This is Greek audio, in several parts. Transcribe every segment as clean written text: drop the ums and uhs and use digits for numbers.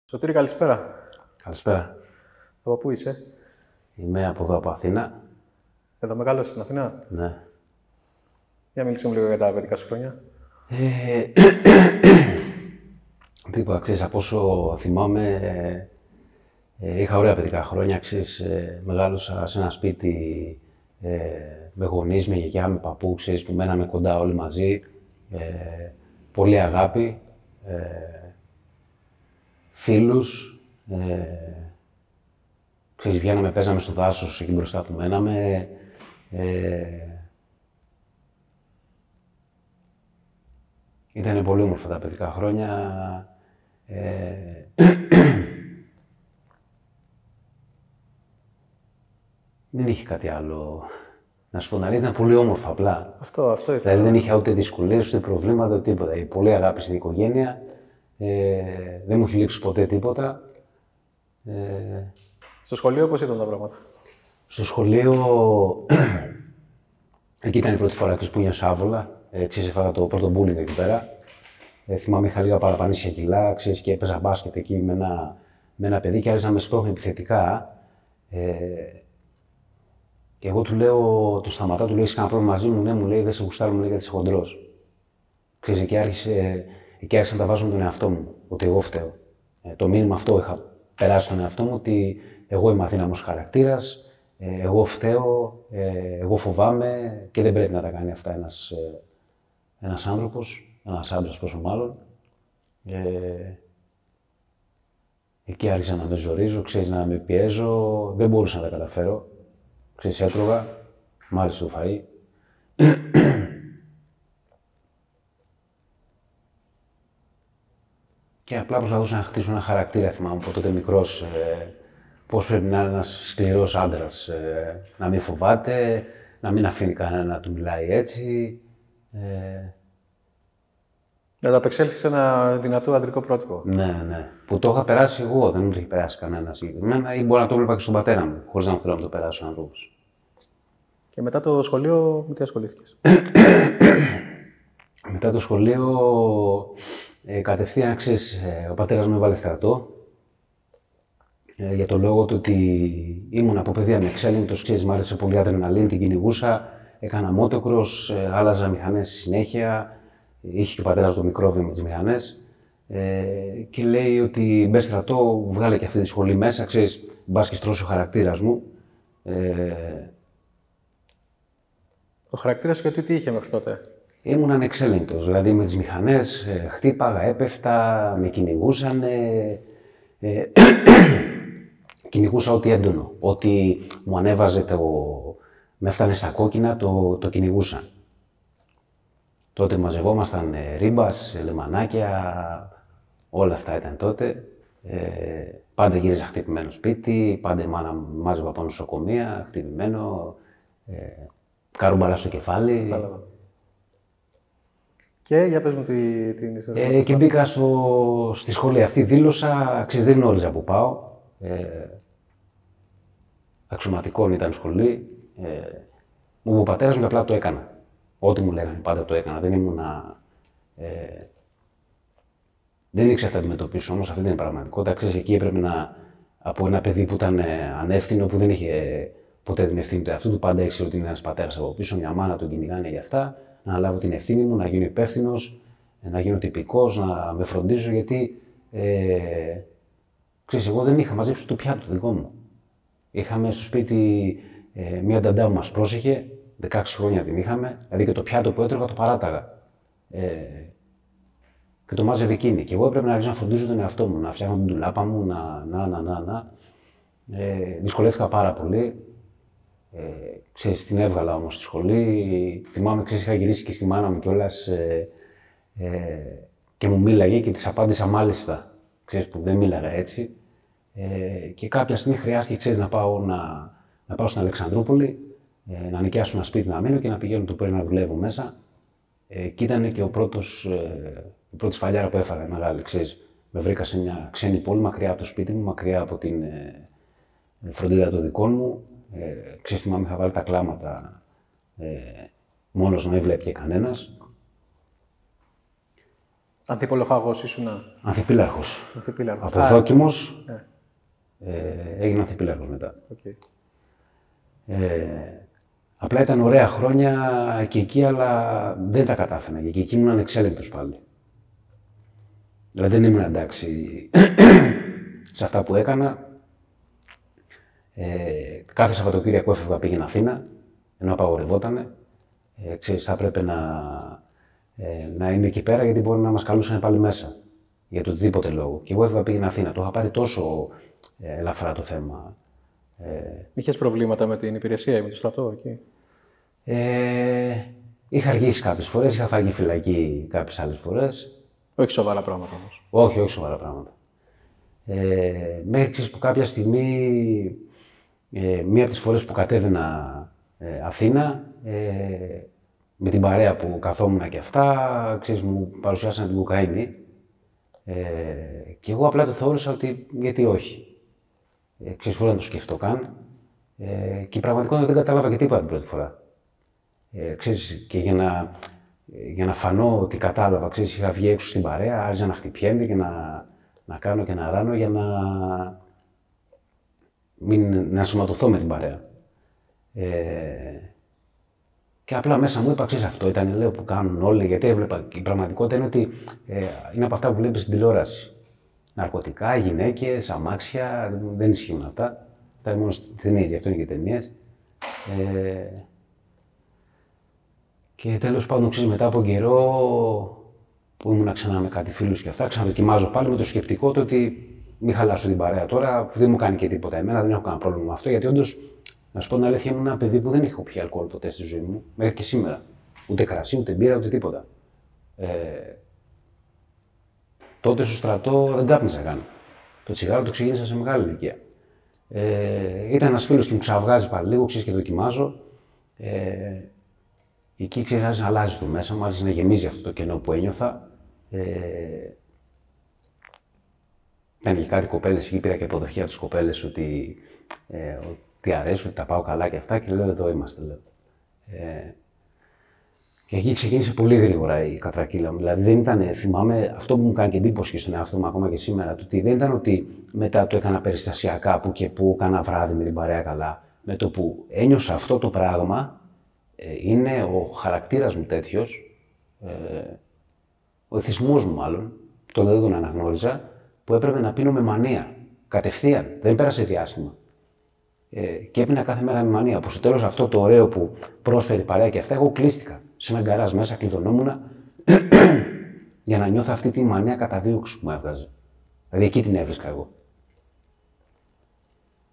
Σωτήρη, καλησπέρα. Καλησπέρα. Από πού είσαι? Είμαι από εδώ, από Αθήνα. Εδώ μεγάλωσες στην Αθήνα. Ναι. Για μίλησε μου λίγο για τα παιδικά σου χρόνια. Τίποτα, ξέρεις, από όσο θυμάμαι, είχα ωραία παιδικά χρόνια, ξέρεις, μεγάλωσα σε ένα σπίτι με γονείς, με γιαγιά, με παππού, ξέρεις, που μέναμε κοντά όλοι μαζί. Πολύ αγάπη, φίλους, ξέρεις, βγαίναμε, παίζαμε στο δάσος εκεί μπροστά που μέναμε. Ήταν πολύ όμορφα τα παιδικά χρόνια. Δεν είχε κάτι άλλο. Να σου πω την αλήθεια, ήταν πολύ όμορφα απλά. Αυτό ήθελα. Δηλαδή δεν είχε ούτε δυσκολίες, ούτε προβλήματα, ούτε τίποτα. Η πολύ αγάπη στην οικογένεια. Δεν μου έχει λείψει ποτέ τίποτα. Στο σχολείο πώς ήταν τα πράγματα? Στο σχολείο, εκεί ήταν η πρώτη φορά που νιώσα άβολα. Ξέρεις, έφαγα το πρώτο bullying εκεί πέρα. Θυμάμαι, είχα λίγα παραπανήσια κιλά, ξέρεις, και έπαιζα μπάσκετ εκεί με ένα παιδί και άρχισε να με σπρώχνει επιθετικά. Και εγώ του λέω, του σταματάω, του λέω: έχεις κανένα πρόβλημα μαζί μου? Ναι, μου λέει, δεν σε γουστάρω, μου λέει, γιατί είσαι χοντρός. Ξέρεις, εκεί άρχισα να τα βάζω με τον εαυτό μου, ότι εγώ φταίω. Το μήνυμα αυτό είχα περάσει στον εαυτό μου, ότι εγώ είμαι αδύναμος χαρακτήρας, εγώ φταίω, εγώ φοβάμαι και δεν πρέπει να τα κάνει αυτά ένας άνθρωπος, ένας άντρας πόσο μάλλον. Εκεί άρχισα να με ζορίζω, ξέρεις, να με πιέζω, δεν μπορούσα να τα καταφέρω. Ξέρεις, έτρωγα, μ' άρεσε το φαΐ. Και απλά προσπαθούσα να χτίσω ένα χαρακτήρα, θυμάμαι, από τότε μικρός, πώς πρέπει να είναι ένας σκληρός άντρας, να μην φοβάται, να μην αφήνει κανένα να του μιλάει έτσι. Να απεξέλθεις σε ένα δυνατό αντρικό πρότυπο. Ναι, ναι. Που το είχα περάσει εγώ, δεν μου το έχει περάσει κανένα συγκεκριμένα, ή μπορεί να το έβλεπα και στον πατέρα μου, χωρίς να θέλω να το περάσω ανθρώπους. Και μετά το σχολείο, με τι ασχολήθηκες? Μετά το σχολείο, κατευθείαν, ξέρεις, ο πατέρας μου έβαλε στρατό. Για το λόγο του ότι ήμουν από παιδί ανεξέλεγκτος, ξέρεις, μου άρεσε πολύ αδρεναλίνη, την κυνηγούσα, έκανα motocross, άλλαζα μηχανές συνέχεια. Είχε και ο πατέρας το μικρόβιο με τις μηχανές. Και λέει ότι μπες στρατό, βγάλε και αυτή τη σχολή μέσα, ξέρεις, μπας και στρώσει ο χαρακτήρας μου. Ο χαρακτήρας και τι είχε μέχρι τότε? Ήμουν ανεξέλεγκτος, δηλαδή με τις μηχανές χτύπαγα, έπεφτα, με κυνηγούσανε. Κυνηγούσα ό,τι έντονο, ό,τι μου ανέβαζε με έφτανε στα κόκκινα, το κυνηγούσα. Τότε μαζευόμασταν ρίμπας, λεμανάκια, όλα αυτά ήταν τότε. Πάντα γύριζα χτυπημένο σπίτι, πάντα η μάνα μάζευα από νοσοκομεία, χτυπημένο, καρούμπαλα στο κεφάλι. Και για πες μου την ιστορία. Και μπήκα στη σχολή αυτή, δήλωσα, ξέρεις, δεν γνώριζα που πάω. Αξιωματικών ήταν σχολή. Μου είπε ο πατέρας μου και απλά το έκανα. Ό,τι μου λέγανε πάντα το έκανα. Δεν ήμουνα... δεν ήξερα να αντιμετωπίσω όμως, αυτή δεν είναι πραγματικότητα. Ξέρεις, εκεί έπρεπε από ένα παιδί που ήταν ανεύθυνο, που δεν είχε ποτέ την ευθύνη του εαυτού του, πάντα ήξερε ότι είναι ένας πατέρας από πίσω, μια μάνα τον κυνηγάνε για αυτά, να λάβω την ευθύνη μου, να γίνω υπεύθυνος, να γίνω τυπικός, να με φροντίζω, γιατί ξέρεις, εγώ δεν είχα μαζέψει το πιάτο το δικό μου. Είχαμε στο σπίτι μία νταντά που μας πρόσεχε, 16 χρόνια την είχαμε, δηλαδή και το πιάτο που έτρωγα το παράταγα. Και το μάζευε εκείνη. Και εγώ έπρεπε να αρχίσω να φροντίζω τον εαυτό μου, να φτιάχνω την ντουλάπα μου, να. Δυσκολεύτηκα πάρα πολύ. Ξέρεις, την έβγαλα όμως στη σχολή. Θυμάμαι, ξέρεις, είχα γυρίσει και στη μάνα μου κιόλας και μου μίλαγε και της απάντησα μάλιστα. Ξέρεις, που δεν μίλαγα έτσι. Και κάποια στιγμή χρειάστηκε, ξέρεις, να πάω στην Αλεξανδρούπολη, να νοικιάσω ένα σπίτι να μείνω και να πηγαίνω το πρωί να δουλεύω μέσα. Και ήταν και η πρώτη σφαλιάρα που έφαγα, μεγάλη, ξέρεις. Με βρήκα σε μια ξένη πόλη, μακριά από το σπίτι μου, μακριά από την φροντίδα των δικών μου. Ξέρεις, θυμάμαι, είχα βάλει τα κλάματα μόνος, να μην βλέπει και κανένας. Ανθιπολοχαγός ήσουνα. Ανθιπίλαρχος. Ανθιπίλαρχος. Από δόκιμος έγινα ανθιπίλαρχος μετά. Okay. Απλά ήταν ωραία χρόνια και εκεί, αλλά δεν τα κατάφερα. Και εκεί ήμουν ανεξέλεγκτος πάλι. Δηλαδή δεν ήμουν εντάξει σε αυτά που έκανα. Κάθε Σαββατοκύριακο έφευγα, πήγαινα Αθήνα, ενώ απαγορευότανε. Ξέρεις, θα έπρεπε να είμαι εκεί πέρα, γιατί μπορεί να μας καλούσαν πάλι μέσα. Για το οτιδήποτε λόγο. Και εγώ έφευγα, πήγαινα Αθήνα. Το είχα πάρει τόσο ελαφρά το θέμα. Είχες προβλήματα με την υπηρεσία ή με το στρατό εκεί? Είχα αργήσει κάποιες φορές, είχα φάγει φυλακή κάποιες άλλες φορές. Όχι σοβαρά πράγματα όμως. Όχι σοβαρά πράγματα. Μέχρι που κάποια στιγμή, μία από τις φορές που κατέβαινα Αθήνα, με την παρέα που καθόμουν και αυτά, ξέρεις, μου παρουσιάσαν την κοκαίνη. Και εγώ απλά το θεώρησα ότι γιατί όχι. Ξέρεις, χωρίς να το σκεφτώ καν. Και η πραγματικότητα δεν κατάλαβα και τίποτα την πρώτη φορά. Ξέρεις, και για να φανώ ότι κατάλαβα, ξέρεις, είχα βγει έξω στην παρέα, άρχιζα να χτυπιέμαι και να κάνω και να ράνω για να σωματωθώ με την παρέα. Και απλά μέσα μου είπα, ξέρεις, αυτό ήταν, λέω, που κάνουν όλοι, γιατί έβλεπα. Η πραγματικότητα είναι ότι είναι από αυτά που βλέπεις στην τηλεόραση. Ναρκωτικά, γυναίκες, αμάξια, δεν ισχύουν αυτά. Αυτά είναι μόνο στις ταινίες, γι' αυτό είναι και ταινίες. Και τέλος πάντων, ξέρεις, μετά από καιρό που ήμουν ξανά με κάτι φίλους και αυτά, ξαναδοκιμάζω πάλι με το σκεπτικό του ότι μην χαλάσω την παρέα τώρα, δεν μου κάνει και τίποτα εμένα, δεν έχω κανένα πρόβλημα με αυτό, γιατί όντως, να σου πω την αλήθεια, ήμουν ένα παιδί που δεν έχω πιει αλκοόλ ποτέ στη ζωή μου, μέχρι και σήμερα. Ούτε κρασί, ούτε μπύρα, ούτε τίποτα. Τότε στο στρατό δεν κάπνιζα καν. Το τσιγάρο το ξεκίνησα σε μεγάλη ηλικία. Ήταν ένας φίλος και μου ξαβγάζει πάλι λίγο, ξέρεις, και δοκιμάζω. Εκεί, ξέρεις, άρχισε να αλλάζει το μέσα μου, άρχισε να γεμίζει αυτό το κενό που ένιωθα. Ήταν και κάτι κοπέλες, εκεί πήρα και αποδοχή από τις κοπέλες ότι αρέσουν, ότι τα πάω καλά και αυτά, και λέω, εδώ είμαστε, λέω. Και εκεί ξεκίνησε πολύ γρήγορα η κατρακύλα μου. Δηλαδή δεν ήταν, θυμάμαι, αυτό που μου κάνει και εντύπωση στον εαυτό μου ακόμα και σήμερα, το ότι δεν ήταν ότι μετά το έκανα περιστασιακά που και που έκανα βράδυ με την παρέα καλά. Με το που ένιωσα αυτό το πράγμα, είναι ο χαρακτήρας μου τέτοιος, ο εθισμός μου μάλλον, το δεν τον αναγνώριζα, που έπρεπε να πίνω με μανία. Κατευθείαν, δεν πέρασε διάστημα. Και έπινα κάθε μέρα με μανία. Που στο τέλος αυτό το ωραίο που πρόσφερε η παρέα και αυτά, εγώ κλείστηκα σε έναν γκαράζ μέσα, κλειδωνόμουν για να νιώθω αυτή τη μανία καταδίωξη που μου έβγαζε. Δηλαδή εκεί την έβρισκα εγώ.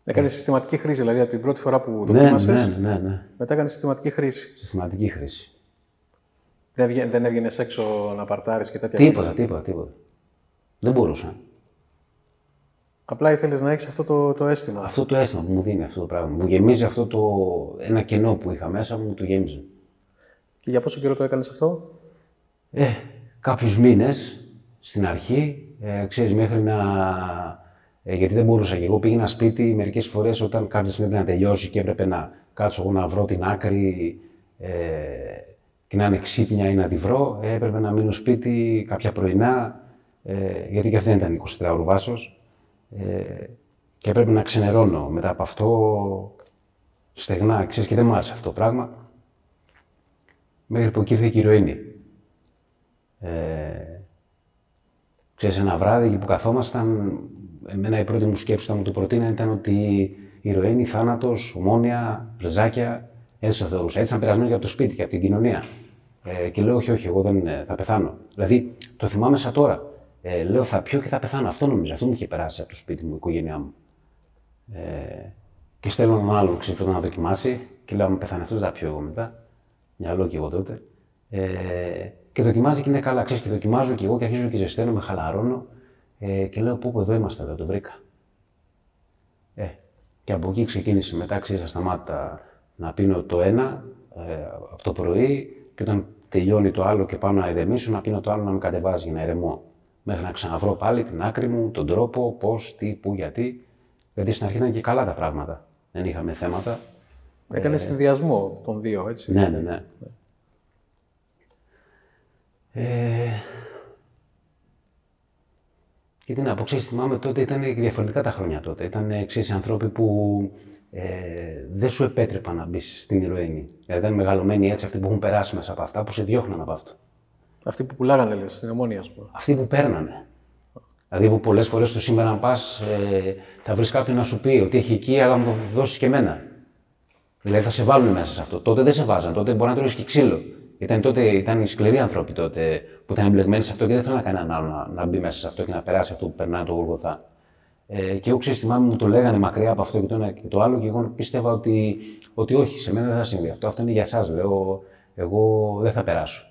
Έκανε συστηματική χρήση, δηλαδή από την πρώτη φορά που δοκίμασες. Ναι. Μετά έκανε συστηματική χρήση. Συστηματική χρήση. Δεν έβγαινες έξω να παρτάρεις και τέτοια? Τίποτα. Δεν μπορούσα. Απλά ήθελες να έχεις αυτό το αίσθημα. Αυτό το αίσθημα που μου δίνει αυτό το πράγμα. Μου γεμίζει αυτό ένα κενό που είχα μέσα μου, το γέμιζε. Και για πόσο καιρό το έκανες αυτό? Κάποιους μήνες στην αρχή, ξέρεις, μέχρι να. Γιατί δεν μπορούσα και εγώ. Πήγαινα σπίτι μερικές φορές όταν κάποια στιγμή έπρεπε να τελειώσει και έπρεπε να κάτσω εγώ να βρω την άκρη και να είναι ξύπνια ή να τη βρω. Έπρεπε να μείνω σπίτι κάποια πρωινά, γιατί και αυτή δεν ήταν 24 ώρου βάσος. Και έπρεπε να ξενερώνω μετά από αυτό στεγνά, ξέρεις, και δεν μου άρεσε αυτό το πράγμα. Μέχρι που εκεί ήρθε και η ηρωίνη. Ξέρεις, ένα βράδυ εκεί που καθόμασταν, εμένα η πρώτη μου σκέψη όταν μου το προτείνανε ήταν ότι η ηρωίνη, θάνατος, ομόνοια, βρεζάκια, έτσι το θεωρούσα. Έτσι ήταν περασμένο και από το σπίτι και από την κοινωνία. Και λέω, όχι, εγώ δεν θα πεθάνω. Δηλαδή, το θυμάμαι σαν τώρα. Λέω, θα πιω και θα πεθάνω. Αυτό νομίζω. Αυτό μου είχε περάσει από το σπίτι μου, η οικογένειά μου. Και στέλνω έναν άλλο, ξέρεις, να δοκιμάσει. Και λέω, αν πεθάνει αυτός, θα πιω εγώ μετά. Μυαλό και εγώ τότε. Και δοκιμάζει και είναι καλά. Ξέρεις, και δοκιμάζω και εγώ και αρχίζω και ζεσταίνω, με χαλαρώνω. Και λέω, πού εδώ είμαστε, εδώ το βρήκα. Και από εκεί ξεκίνησε μετά, ξέρεις, σταμάτα να πίνω το ένα από το πρωί. Και όταν τελειώνει το άλλο και πάω να ηρεμήσω, να πίνω το άλλο να με κατεβάζει για να ηρεμώ. Μέχρι να ξαναβρω πάλι την άκρη μου, τον τρόπο, πώς, τι, πού, γιατί. Γιατί στην αρχή ήταν και καλά τα πράγματα. Δεν είχαμε θέματα. Έκανε συνδυασμό των δύο, έτσι. Ναι. τι να πω, ξέρεις, θυμάμαι τότε ήταν διαφορετικά τα χρόνια τότε. Ήταν, ξέρεις, άνθρωποι που δεν σου επέτρεπαν να μπει στην ηρωίνη. Δηλαδή ήταν μεγαλωμένοι έτσι, αυτοί που έχουν περάσει μέσα από αυτά, που σε διώχναν από αυτό. Αυτοί που πουλάγανε, λες, στην Ομόνια, ας πούμε. Αυτοί που παίρνανε. Δηλαδή που πολλές φορές το σήμερα αν πας, θα βρεις κάποιον να σου πει ότι έχει εκεί, αλλά μου το δώσεις και εμένα. Δηλαδή θα σε βάλουν μέσα σε αυτό. Τότε δεν σε βάζαν, τότε μπορεί να τρώγεις και ξύλο. Ήταν οι σκληροί άνθρωποι τότε που ήταν εμπλεγμένοι σε αυτό και δεν θέλανε κανέναν άλλο να μπει μέσα σε αυτό και να περάσει αυτό που περνάει το Γολγοθά. Και εγώ ξέρεις, θυμάμαι μου το λέγανε μακριά από αυτό και το ένα και το άλλο, και εγώ πίστευα ότι όχι, σε μένα δεν θα συμβεί αυτό. Αυτό είναι για εσάς, λέω. Εγώ δεν θα περάσω.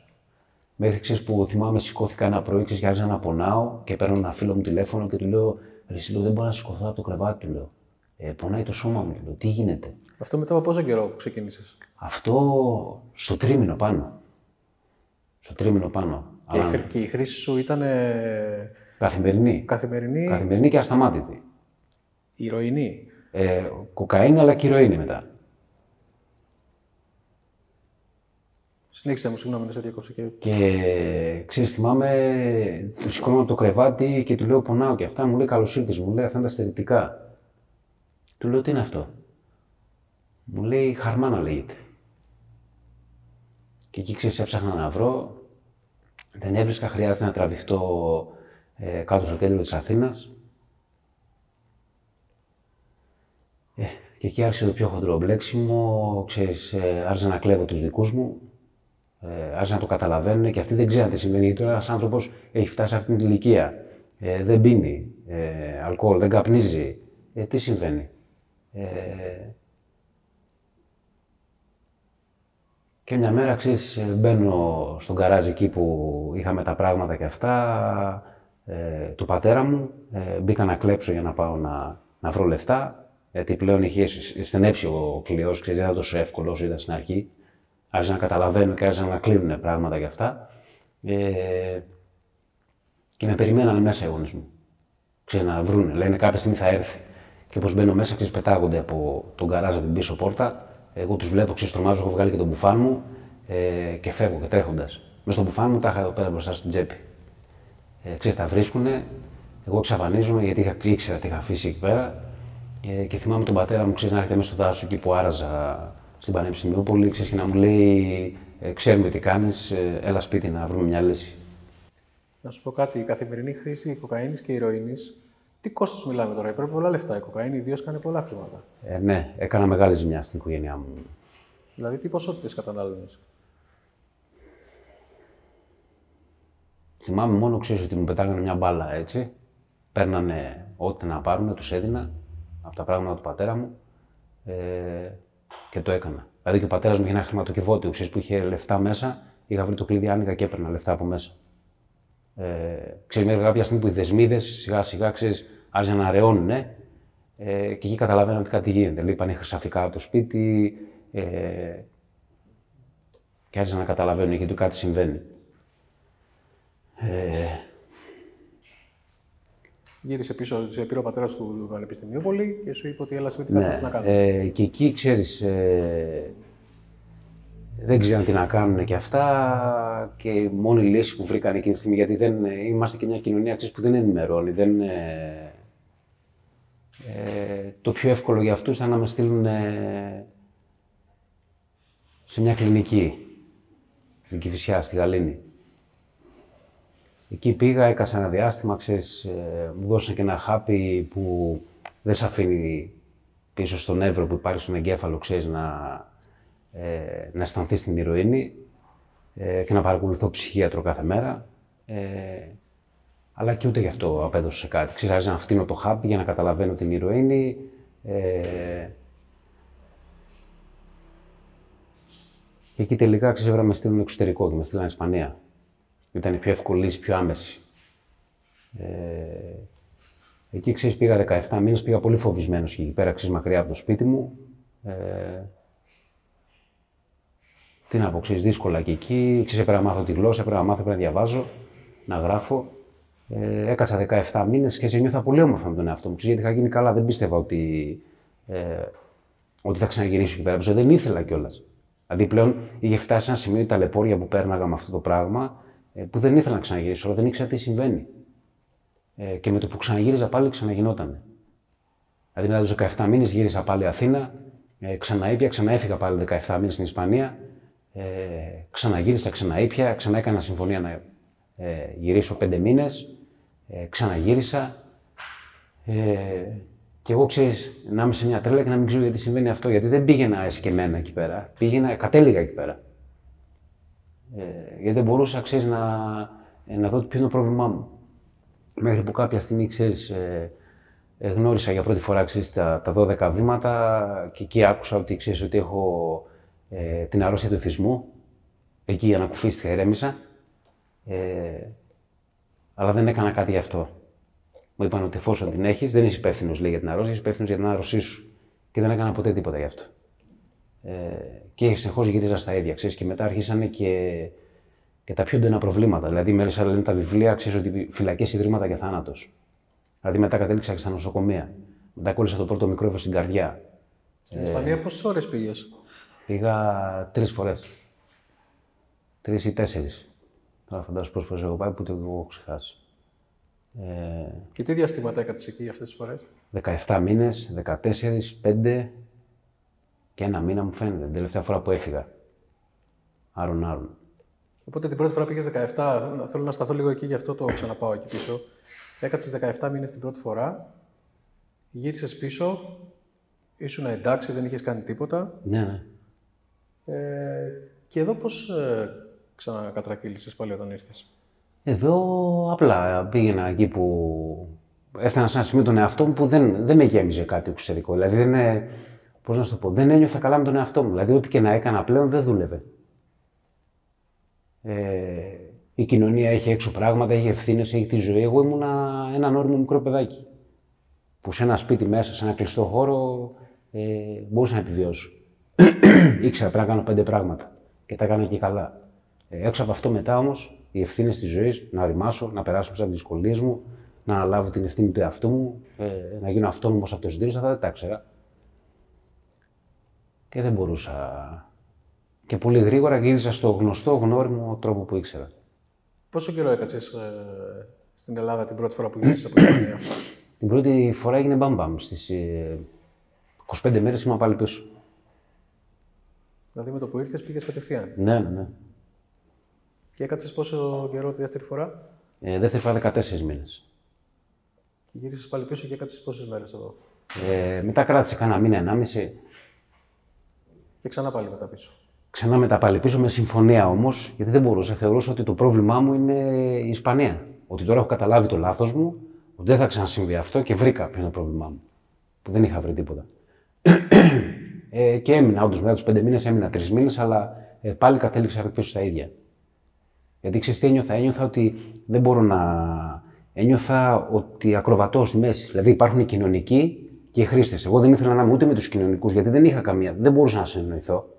Μέχρι ξέρεις που θυμάμαι, σηκώθηκα ένα πρωί και άρχισα να πονάω και παίρνω ένα φίλο μου τηλέφωνο και του λέω: Ρε, εσύ, δεν μπορώ να σηκωθώ από το κρεβάτι, του λέω. Πονάει το σώμα μου, του λέω. Τι γίνεται? Αυτό μετά από πόσο καιρό ξεκίνησες? Αυτό στο τρίμηνο πάνω. Στο τρίμηνο πάνω. Και η χρήση σου ήταν. Καθημερινή. Καθημερινή και ασταμάτητη. Ηρωινή. Κοκαίνη, αλλά και ηρωίνη μετά. Συνέχισε μου, συγγνώμη, να σε διακόψω. Και ξέρεις, θυμάμαι, του σηκώνω από το κρεβάτι και του λέω: Πονάω και αυτά. Μου λέει: Καλώς ήρθες, μου λέει: Αυτά είναι τα στερητικά. Του λέω: Τι είναι αυτό? Μου λέει: Χαρμάνα λέγεται. Και εκεί ξέρεις, έψαχνα να βρω. Δεν έβρισκα, χρειάζεται να τραβηχτώ κάτω στο κέντρο της Αθήνας. Και εκεί άρχισε το πιο χοντρό μπλέξιμο, ξέρεις, άρχισα να κλέβω τους δικούς μου, άρχισα να το καταλαβαίνουν και αυτοί δεν ξέρουν τι συμβαίνει. Γιατί τώρα ένας άνθρωπος έχει φτάσει σε αυτήν την ηλικία, δεν πίνει αλκοόλ, δεν καπνίζει, τι συμβαίνει? Και μια μέρα, ξέρεις, μπαίνω στον γκαράζ εκεί που είχαμε τα πράγματα και αυτά, του πατέρα μου, μπήκα να κλέψω για να πάω να βρω λεφτά. Γιατί πλέον είχε στενέψει ο κλειός, ξέρεις, δεν ήταν τόσο εύκολο όσο ήταν στην αρχή. Άρχισα να καταλαβαίνω και άρχισαν να κλείνουν πράγματα για αυτά. Και με περιμένανε μέσα οι γονείς μου. Ξέρεις, να βρούνε, λένε κάποια στιγμή θα έρθει. Και όπως μπαίνω μέσα, ξέρεις, πετάγονται από τον γκαράζ από την πίσω πόρτα. Εγώ τους βλέπω, ξέρεις, τρομάζω, έχω βγάλει και τον μπουφάν μου και φεύγω και τρέχοντας. Μες στον μπουφάν μου τα είχα εδώ πέρα μπροστά στην τσέπη. Ξέρεις, τα βρίσκουνε, εγώ εξαφανίζομαι γιατί ήξερα τι είχα αφήσει εκεί πέρα. Και θυμάμαι τον πατέρα μου, ξέρεις, να έρχεται μέσα στο δάσος εκεί που άραζα στην Πανεπιστημιούπολη, ξέρεις, και να μου λέει: Ξέρουμε τι κάνεις, έλα σπίτι να βρούμε μια λύση. Να σου πω κάτι, η καθημερινή χρήση κοκαίνης και ηρωίνης, τι κόστος μιλάμε τώρα? Πρέπει πολλά λεφτά η κοκαίνη, ιδίως κάνει πολλά χρήματα. Ναι, έκανα μεγάλη ζημιά στην οικογένειά μου. Δηλαδή, τι ποσότητες κατανάλωνες? Θυμάμαι μόνο, ξέρεις, ότι μου πετάγανε μια μπάλα έτσι. Παίρνανε ό,τι να πάρουν, τους έδινα από τα πράγματα του πατέρα μου και το έκανα. Δηλαδή και ο πατέρας μου είχε ένα χρηματοκιβώτιο, ξέρεις, που είχε λεφτά μέσα. Είχα βρει το κλειδί, άνοιγα και έπαιρνα λεφτά από μέσα. Ξέρεις, μέχρι κάποια στιγμή που οι δεσμίδες σιγά σιγά, ξέρεις, άρχισαν να αραιώνουν, και εκεί καταλαβαίνω ότι κάτι γίνεται. Λείπανε χρυσαφικά από το σπίτι και άρχισαν να καταλαβαίνουν γιατί κάτι συμβαίνει. Γύρισε πίσω, σε πήρε ο πατέρας του Πανεπιστημιούπολη και σου είπε ότι έλα σπίτι κάτι να κάνω. Και εκεί, ξέρεις, δεν ξέραν τι να κάνουν και αυτά και η μόνη λύση που βρήκαν εκείνη τη στιγμή, γιατί δεν είμαστε και μια κοινωνία, ξέρεις, που δεν ενημερώνει, το πιο εύκολο για αυτούς ήταν να με στείλουν σε μια κλινική, στην Κηφισιά, στη Γαλήνη. Εκεί πήγα, έκανα ένα διάστημα, ξέρεις, μου δώσανε και ένα χάπι που δεν σε αφήνει πίσω στον νεύρο που υπάρχει στον εγκέφαλο, ξέρεις, να αισθανθείς την ηρωίνη και να παρακολουθώ ψυχίατρο κάθε μέρα. Αλλά και ούτε γι' αυτό απέδωσε κάτι. Ξέρεις, άρχισα να φτύνω το χάπι για να καταλαβαίνω την ηρωίνη. Και εκεί τελικά, ξέρεις, με στείλουν εξωτερικό και με στείλαν Ισπανία. Ήταν η πιο εύκολη λύση, πιο άμεση. Εκεί, ξέρεις, πήγα 17 μήνες, πήγα πολύ φοβισμένος και εκεί πέρα, ξέρεις, μακριά από το σπίτι μου. Τι να πω, ξέρεις, δύσκολα και εκεί. Ξέρεις, έπρεπε να μάθω τη γλώσσα, έπρεπε να μάθω, έπρεπε να διαβάζω, να γράφω. Έκατσα 17 μήνες και νιώθα πολύ όμορφα με τον εαυτό μου. Ξέρεις, γιατί είχα γίνει καλά, δεν πίστευα ότι θα ξαναγυρίσω εκεί πέρα. Δεν ήθελα κιόλας. Δηλαδή πλέον είχε φτάσει σε ένα σημείο η ταλαιπώρια που πέρναγα με αυτό το πράγμα, που δεν ήθελα να ξαναγυρίσω, αλλά δεν ήξερα τι συμβαίνει. και με το που ξαναγύριζα πάλι ξαναγινότανε. Δηλαδή μετά τους 17 μήνες γύρισα πάλι Αθήνα, ξαναείπια, ξαναέφυγα πάλι 17 μήνες στην Ισπανία, ξαναγύρισα, ξαναείπια, ξανά έκανα συμφωνία να γυρίσω 5 μήνες, ξαναγύρισα. Και εγώ, ξέρεις, να είμαι σε μια τρέλα και να μην ξέρω γιατί συμβαίνει αυτό. Γιατί δεν πήγαινα εσκεμμένα εκεί πέρα. Κατέληγα εκεί πέρα. Γιατί δεν μπορούσα, ξέρεις, να δω ποιο είναι το πρόβλημά μου. Μέχρι που κάποια στιγμή, ξέρεις, γνώρισα για πρώτη φορά, ξέρεις, τα 12 βήματα και εκεί άκουσα ότι, ξέρεις, ότι έχω την αρρώστια του εθισμού. Εκεί ανακουφίστηκα, ηρέμησα. Αλλά δεν έκανα κάτι γι' αυτό. Μου είπαν ότι εφόσον την έχεις, δεν είσαι υπεύθυνος, λέει, για την αρρώστια, είσαι υπεύθυνος για την άρρωσή σου. Και δεν έκανα ποτέ τίποτα γι' αυτό. Και συνεχώς γύριζα στα ίδια, ξέρεις, και μετά άρχισαν και τα πιο έντονα προβλήματα. Δηλαδή, μέσα λένε τα βιβλία, ξέρεις, ότι φυλακές, ιδρύματα και θάνατος. Δηλαδή, μετά κατέληξα και στα νοσοκομεία. Μετά κόλλησα το πρώτο μικρόβιο στην καρδιά. Στην Ισπανία πόσες ώρες πήγες? Πήγα 3 φορές. 3 ή 4. Τώρα φαντάζομαι πόσες φορές έχω πάει που το έχω ξεχάσει. Και τι διαστήματα έκατες εκεί αυτές τις φορές? 17 μήνες, 14, 5 και 1 μήνα μου φαίνεται. Την τελευταία φορά που έφυγα. Άρον. Οπότε την πρώτη φορά πήγες 17, θέλω να σταθώ λίγο εκεί, γι' αυτό το ξαναπάω εκεί πίσω. Έκατσες 17 μήνες την πρώτη φορά, γύρισες πίσω, ήσουν εντάξει, δεν είχες κάνει τίποτα. Ναι. Και εδώ πώς ξανακατρακύλησες πάλι όταν ήρθες? Εδώ απλά πήγαινα εκεί που έφτανα σε ένα σημείο τον εαυτό μου που δεν με γέμιζε κάτι εξωτερικό. Δηλαδή πώς να σου το πω, δεν ένιωθα καλά με τον εαυτό μου. Δηλαδή ό,τι και να έκανα πλέον δεν δούλευε. Η κοινωνία έχει έξω πράγματα, έχει ευθύνες, έχει τη ζωή. Εγώ ήμουνα ένα όριμο μικρό παιδάκι. Που σε ένα σπίτι μέσα, σε ένα κλειστό χώρο, μπορούσα να επιβιώσω. Ήξερα πρέπει να κάνω 5 πράγματα και τα έκανα και καλά. Έξω από αυτό μετά όμως, οι ευθύνες της ζωής, να ρημάσω, να περάσω μέσα από τις δυσκολίες μου, να αναλάβω την ευθύνη του εαυτού μου, να γίνω αυτόνομος αυτοσυντήρητος, αυτά δεν τα ήξερα. Και δεν μπορούσα. Και πολύ γρήγορα γύρισα στο γνωστό, γνώριμο τρόπο που ήξερα. Πόσο καιρό έκατσες στην Ελλάδα την πρώτη φορά που γύρισες από την Ισπανία? Την πρώτη φορά έγινε μπαμπαμ. Στις 25 μέρες ήμουν πάλι πίσω. Δηλαδή με το που ήρθες πήγες κατευθείαν? Ναι. Και έκατσες πόσο καιρό τη δεύτερη φορά? Δεύτερη φορά 14 μήνες. Και γύρισες πάλι πίσω και έκατσες πόσες μέρες εδώ? Μετά κράτησε κάνα μήνα, 1,5. Και ξανά πάλι μετά πίσω? Ξανά μετά πάλι πίσω με συμφωνία όμως, γιατί δεν μπορούσα. Θεωρούσα ότι το πρόβλημά μου είναι η Ισπανία. Ότι τώρα έχω καταλάβει το λάθος μου, ότι δεν θα ξανασυμβεί αυτό και βρήκα ποιο είναι το πρόβλημά μου. Που δεν είχα βρει τίποτα. Και έμεινα, όντως μετά τους 5 μήνες έμεινα 3 μήνες, αλλά πάλι κατέληξα πίσω στα ίδια. Γιατί ξέρεις τι ένιωθα? Ένιωθα ότι δεν μπορώ να. Ένιωθα ότι ακροβατώ στη μέση. Δηλαδή υπάρχουν οι κοινωνικοί και οι χρήστες. Εγώ δεν ήθελα να είμαι ούτε με τους κοινωνικούς, γιατί δεν είχα καμία. Δεν μπορούσα να συνεννοηθώ.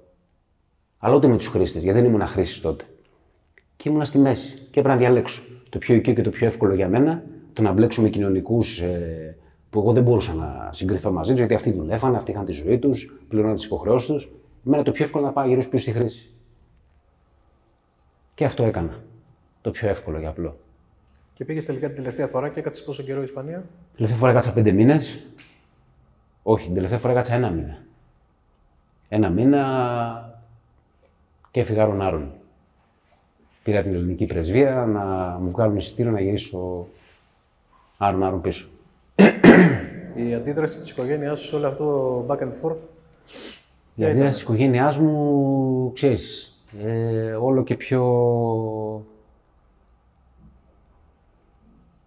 Αλλά ούτε με τους χρήστες, γιατί δεν ήμουν χρήστης τότε. Και ήμουν στη μέση. Και έπρεπε να διαλέξω. Το πιο οικείο και το πιο εύκολο για μένα, το να μπλέξω με κοινωνικούς που εγώ δεν μπορούσα να συγκριθώ μαζί τους, γιατί αυτοί δουλεύανε, αυτοί είχαν τη ζωή τους, πληρώναν τις υποχρεώσεις τους. Εμένα το πιο εύκολο να πάω γύρω πίσω στη χρήση. Και αυτό έκανα. Το πιο εύκολο και απλό. Και πήγες τελικά την τελευταία φορά και έκατσες πόσο καιρό η Ισπανία? Την τελευταία φορά έκατσα 5 μήνες. Όχι, την τελευταία φορά έκατσα 1 μήνα. 1 μήνα και έφυγα Άρον. Πήγα την ελληνική πρεσβεία να μου βγάλουν εισιτήριο να γυρίσω Άρον πίσω. Η αντίδραση της οικογένειάς σου σε όλο αυτό το back and forth? Η αντίδραση της οικογένειάς μου, ξέρεις, όλο και πιο.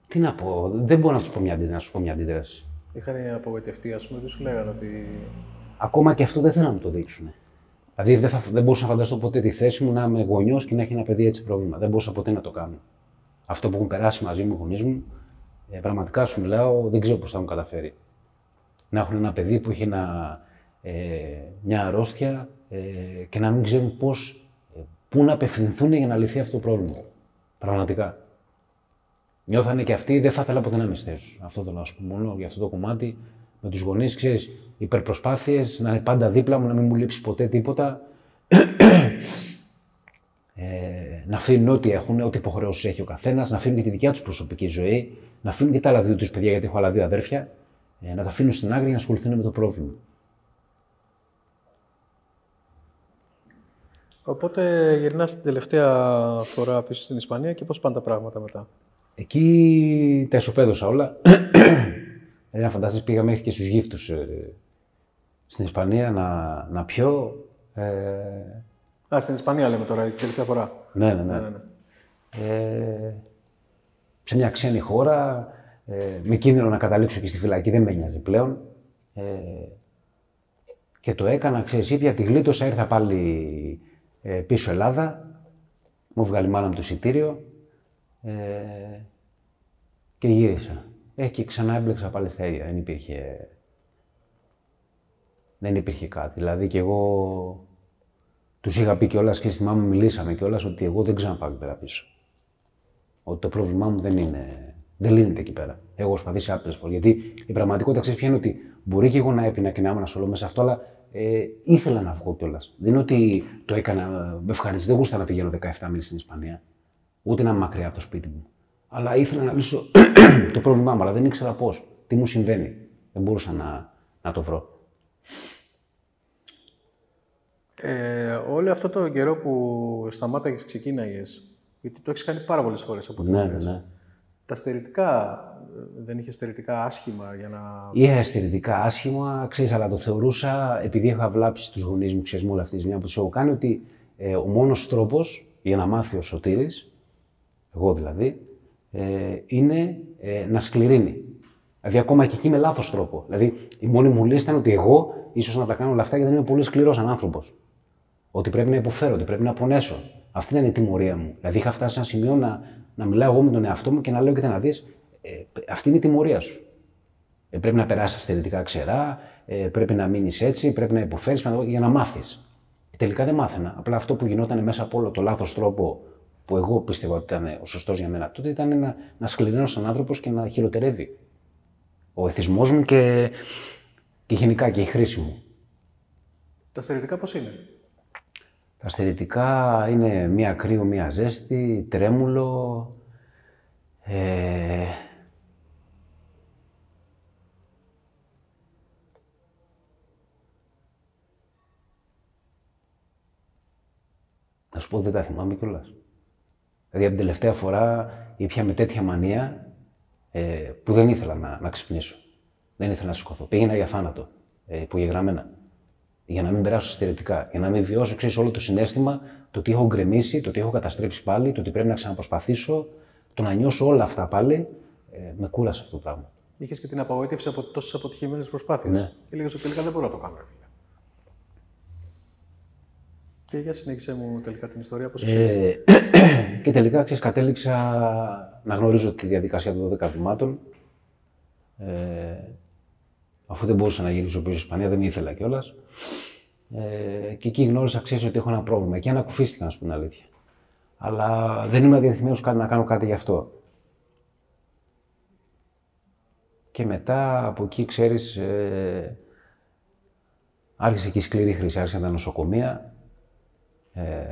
Τι να πω, δεν μπορώ να σου πω μια αντίδραση. Είχαν απογοητευτεί, ας πούμε, δεν σου λέγανε ότι. Ακόμα και αυτό δεν θέλουν να μου το δείξουν. Δηλαδή δεν μπορούσα να φανταστώ ποτέ τη θέση μου να είμαι γονιός και να έχει ένα παιδί έτσι πρόβλημα. Δεν μπορούσα ποτέ να το κάνω. Αυτό που έχουν περάσει μαζί μου οι γονείς μου, πραγματικά σου μιλάω, δεν ξέρω πώς θα μου καταφέρει. Να έχουν ένα παιδί που έχει μια αρρώστια και να μην ξέρουν πού να απευθυνθούν για να λυθεί αυτό το πρόβλημα. Πραγματικά. Νιώθανε και αυτοί, δεν θα ήθελα ποτέ να είμαι στη θέση τους. Αυτό θέλω να σου πω μόνο για αυτό το κομμάτι. Με τους γονείς, ξέρεις, υπερπροσπάθειες, να είναι πάντα δίπλα μου, να μην μου λείψει ποτέ τίποτα. να αφήνουν ό,τι έχουν, ό,τι υποχρεώσεις έχει ο καθένας, να αφήνουν και τη δικιά τους προσωπική ζωή, να αφήνουν και τα άλλα δύο τους παιδιά, γιατί έχω άλλα δύο αδέρφια, να τα αφήνουν στην άκρη για να ασχοληθούν με το πρόβλημα. Οπότε γυρνάς την τελευταία φορά πίσω στην Ισπανία και πώς πάνε τα πράγματα μετά? Εκεί τα ισοπαίδωσα όλα. Δηλαδή, να φανταστείς, πήγα μέχρι και στους γύφτους στην Ισπανία να πιω. Στην Ισπανία λέμε τώρα, την τελευταία φορά. Ναι. Σε μια ξένη χώρα, με κίνδυνο να καταλήξω και στη φυλακή, δεν με νοιάζει πλέον. Και το έκανα, ξέρεις, ήπια, τη γλίτωσα, ήρθα πάλι πίσω Ελλάδα, μου βγάλει η μάνα μου το εισιτήριο και γύρισα. Και ξανά έμπλεξα πάλι στα ίδια, δεν υπήρχε κάτι. Δηλαδή και εγώ τους είχα πει κιόλας και στη μάμα μου μιλήσαμε κιόλας ότι εγώ δεν ξαναπάω εκεί πέρα πίσω. Ότι το πρόβλημά μου δεν λύνεται εκεί πέρα. Έχω προσπαθήσει άπειρες φορές. Γιατί η πραγματικότητα, ξέρεις ποια είναι, ότι μπορεί και εγώ να έπινα και να ήμουν σolo μέσα σε αυτό, αλλά ήθελα να βγω κιόλας. Δεν είναι ότι το έκανα με ευχαρίστηση. Δεν γούστα να πηγαίνω 17 μήνες στην Ισπανία, ούτε να είμαι μακριά από το σπίτι μου. Αλλά ήθελα να λύσω το πρόβλημά μου, αλλά δεν ήξερα πώς. Τι μου συμβαίνει. Δεν μπορούσα να το βρω. Όλο αυτό το καιρό που σταμάταγες, ξεκίναγες, γιατί το έχεις κάνει πάρα πολλές φορές από την Ναι. Τα στερητικά, δεν είχε στερητικά άσχημα για να... Είχα στερητικά άσχημα, ξέρεις, αλλά το θεωρούσα, επειδή είχα βλάψει τους γονείς μου, ξέρεις, με όλα αυτή τη ζημιά που τους έχω κάνει, ότι ο μόνος τρόπος για να μάθει ο Σωτήρης, εγώ δηλαδή, είναι να σκληρύνει. Δηλαδή, ακόμα και εκεί με λάθος τρόπο. Δηλαδή, η μόνη μου λύση ήταν ότι εγώ ίσως να τα κάνω όλα αυτά γιατί είμαι πολύ σκληρός σαν άνθρωπος. Ότι πρέπει να υποφέρω, ότι πρέπει να πονέσω. Αυτή ήταν η τιμωρία μου. Δηλαδή, είχα φτάσει σε ένα σημείο να μιλάω εγώ με τον εαυτό μου και να λέω: κοίτα να δεις, αυτή είναι η τιμωρία σου. Πρέπει να περάσεις τα στερετικά ξερά, πρέπει να μείνεις έτσι, πρέπει να υποφέρεις για να μάθεις. Τελικά δεν μάθαινα. Απλά αυτό που γινόταν μέσα από όλο το λάθος τρόπο που εγώ πίστευα ότι ήταν ο σωστός για μένα τότε ήταν να σκληραίνω σαν άνθρωπος και να χειροτερεύει ο εθισμός μου και γενικά και η χρήση μου. Τα στερετικά πώς είναι? Τα στερετικά είναι μία κρύο, μία ζέστη, τρέμουλο. Να σου πω, δεν τα θυμάμαι κιόλας. Δηλαδή, από την τελευταία φορά ήπια με τέτοια μανία που δεν ήθελα να ξυπνήσω. Δεν ήθελα να σηκωθώ. Πήγαινα για θάνατο, υπογεγραμμένα. Για να μην περάσω στερετικά. Για να μην βιώσω, ξέρεις, όλο το συναίσθημα, το τι έχω γκρεμίσει, το τι έχω καταστρέψει πάλι, το ότι πρέπει να ξαναπροσπαθήσω, το να νιώσω όλα αυτά πάλι. Με κούρασε αυτό το πράγμα. Είχες και την απογοήτευση από τόσες αποτυχημένες προσπάθειες. Ναι. Και λέγες ότι τελικά δεν μπορώ να το κάνω, ρε φίλε. Και για συνέχισε μου τελικά την ιστορία, πώς εξελίχθηκε. Και τελικά, ξέρεις, κατέληξα να γνωρίζω τη διαδικασία των 12 βημάτων. Αφού δεν μπορούσα να γυρίσω πίσω στην Ισπανία, δεν με ήθελα κιόλας. Και εκεί γνώρισα, ξέρεις, ότι έχω ένα πρόβλημα. Εκεί ανακουφίστηκα, να σου πω την αλήθεια. Αλλά δεν ήμουν διατεθειμένος να κάνω κάτι γι' αυτό. Και μετά από εκεί, ξέρεις, άρχισε και η σκληρή χρήση, άρχισαν τα νοσοκομεία.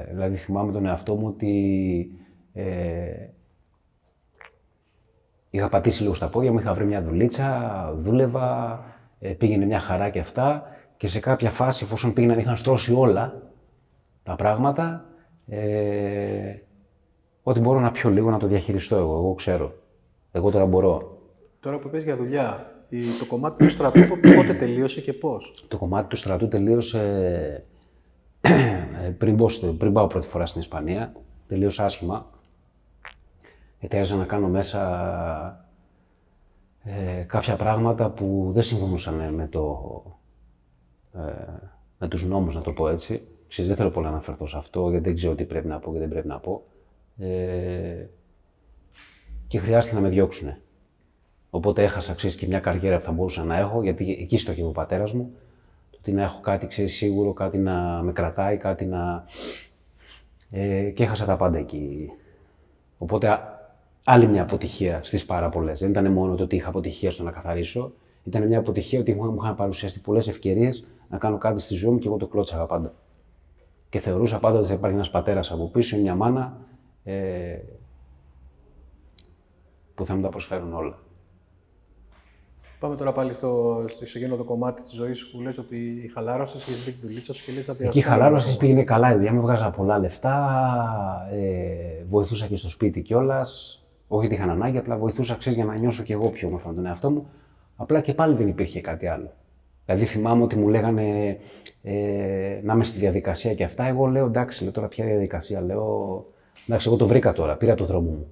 Δηλαδή θυμάμαι τον εαυτό μου ότι είχα πατήσει λίγο στα πόδια μου, είχα βρει μια δουλίτσα, δούλευα, πήγαινε μια χαρά και αυτά και σε κάποια φάση, εφόσον πήγαιναν, είχαν στρώσει όλα τα πράγματα, ότι μπορώ να πιω λίγο, να το διαχειριστώ εγώ ξέρω. Εγώ τώρα μπορώ. Τώρα που πες για δουλειά, το κομμάτι του στρατού πότε τελείωσε και πώς? Το κομμάτι του στρατού τελείωσε πριν πάω πρώτη φορά στην Ισπανία. Τελείωσε άσχημα. Γιατί άρχισα να κάνω μέσα κάποια πράγματα που δεν συμφωνούσαν με τους νόμους, να το πω έτσι. Δεν θέλω πολύ να αναφερθώ σε αυτό, γιατί δεν ξέρω τι πρέπει να πω και δεν πρέπει να πω. Και χρειάστηκε να με διώξουνε. Οπότε έχασα, ξέρεις, και μια καριέρα που θα μπορούσα να έχω, γιατί εκεί στόχευε ο πατέρας μου. Το ότι να έχω κάτι, ξέρεις, σίγουρο, κάτι να με κρατάει, κάτι να... και έχασα τα πάντα εκεί. Οπότε άλλη μια αποτυχία στις πάρα πολλές. Δεν ήταν μόνο το ότι είχα αποτυχία στο να καθαρίσω, ήταν μια αποτυχία ότι μου είχαν παρουσιαστεί πολλές ευκαιρίες να κάνω κάτι στη ζωή μου και εγώ το κλώτσαγα πάντα. Και θεωρούσα πάντα ότι θα υπάρχει ένας πατέρας από πίσω ή μια μάνα που θα μου τα προσφέρουν όλα. Πάμε τώρα πάλι στο εκείνο το κομμάτι της ζωής σου που λες ότι χαλάρωσες και βρήκε τη δουλίτσα σου και λες ότι... Εκεί χαλάρωσες, πήγαινε καλά η δουλειά, μου βγάζα πολλά λεφτά, βοηθούσα και στο σπίτι κιόλας. Όχι ότι είχαν ανάγκη, απλά βοηθούσα, ξέρεις, για να νιώσω κι εγώ πιο όμορφα με τον εαυτό μου. Απλά και πάλι δεν υπήρχε κάτι άλλο. Δηλαδή θυμάμαι ότι μου λέγανε να είμαι στη διαδικασία και αυτά. Εγώ λέω εντάξει, λέω, τώρα ποια διαδικασία, λέω εντάξει, εγώ το βρήκα τώρα, πήρα το δρόμο μου.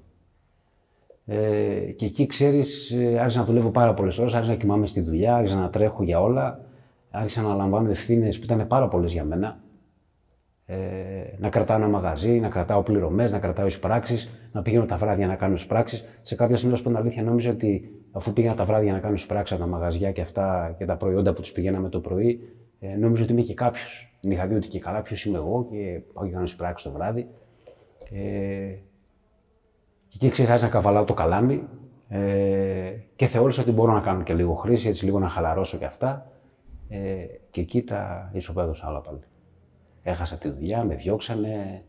Και εκεί, ξέρεις, άρχισα να δουλεύω πάρα πολλές ώρες, άρχισα να κοιμάμαι στη δουλειά, άρχισα να τρέχω για όλα, άρχισα να λαμβάνω ευθύνες που ήταν πάρα πολλές για μένα. Να κρατάω ένα μαγαζί, να κρατάω πληρωμές, να κρατάω εισπράξεις, να πηγαίνω τα βράδια να κάνω εισπράξεις. Σε κάποια σημεία, στην αλήθεια, νόμιζα ότι αφού πήγαινα τα βράδια να κάνω εισπράξεις από τα μαγαζιά και αυτά και τα προϊόντα που τους πηγαίναμε το πρωί, νόμιζα ότι είμαι και κάποιος. Είχα δει ότι και καλά ποιος είμαι εγώ και πάω και κάνω εισπράξεις το βράδυ. Και εκεί, ξέρεις, άρχισα να καβαλάω το καλάμι και θεώρησα ότι μπορώ να κάνω και λίγο χρήση, έτσι λίγο να χαλαρώσω και αυτά. Και εκεί τα ισοπαίδωσα όλα πάλι. Έχασα τη δουλειά, με διώξανε,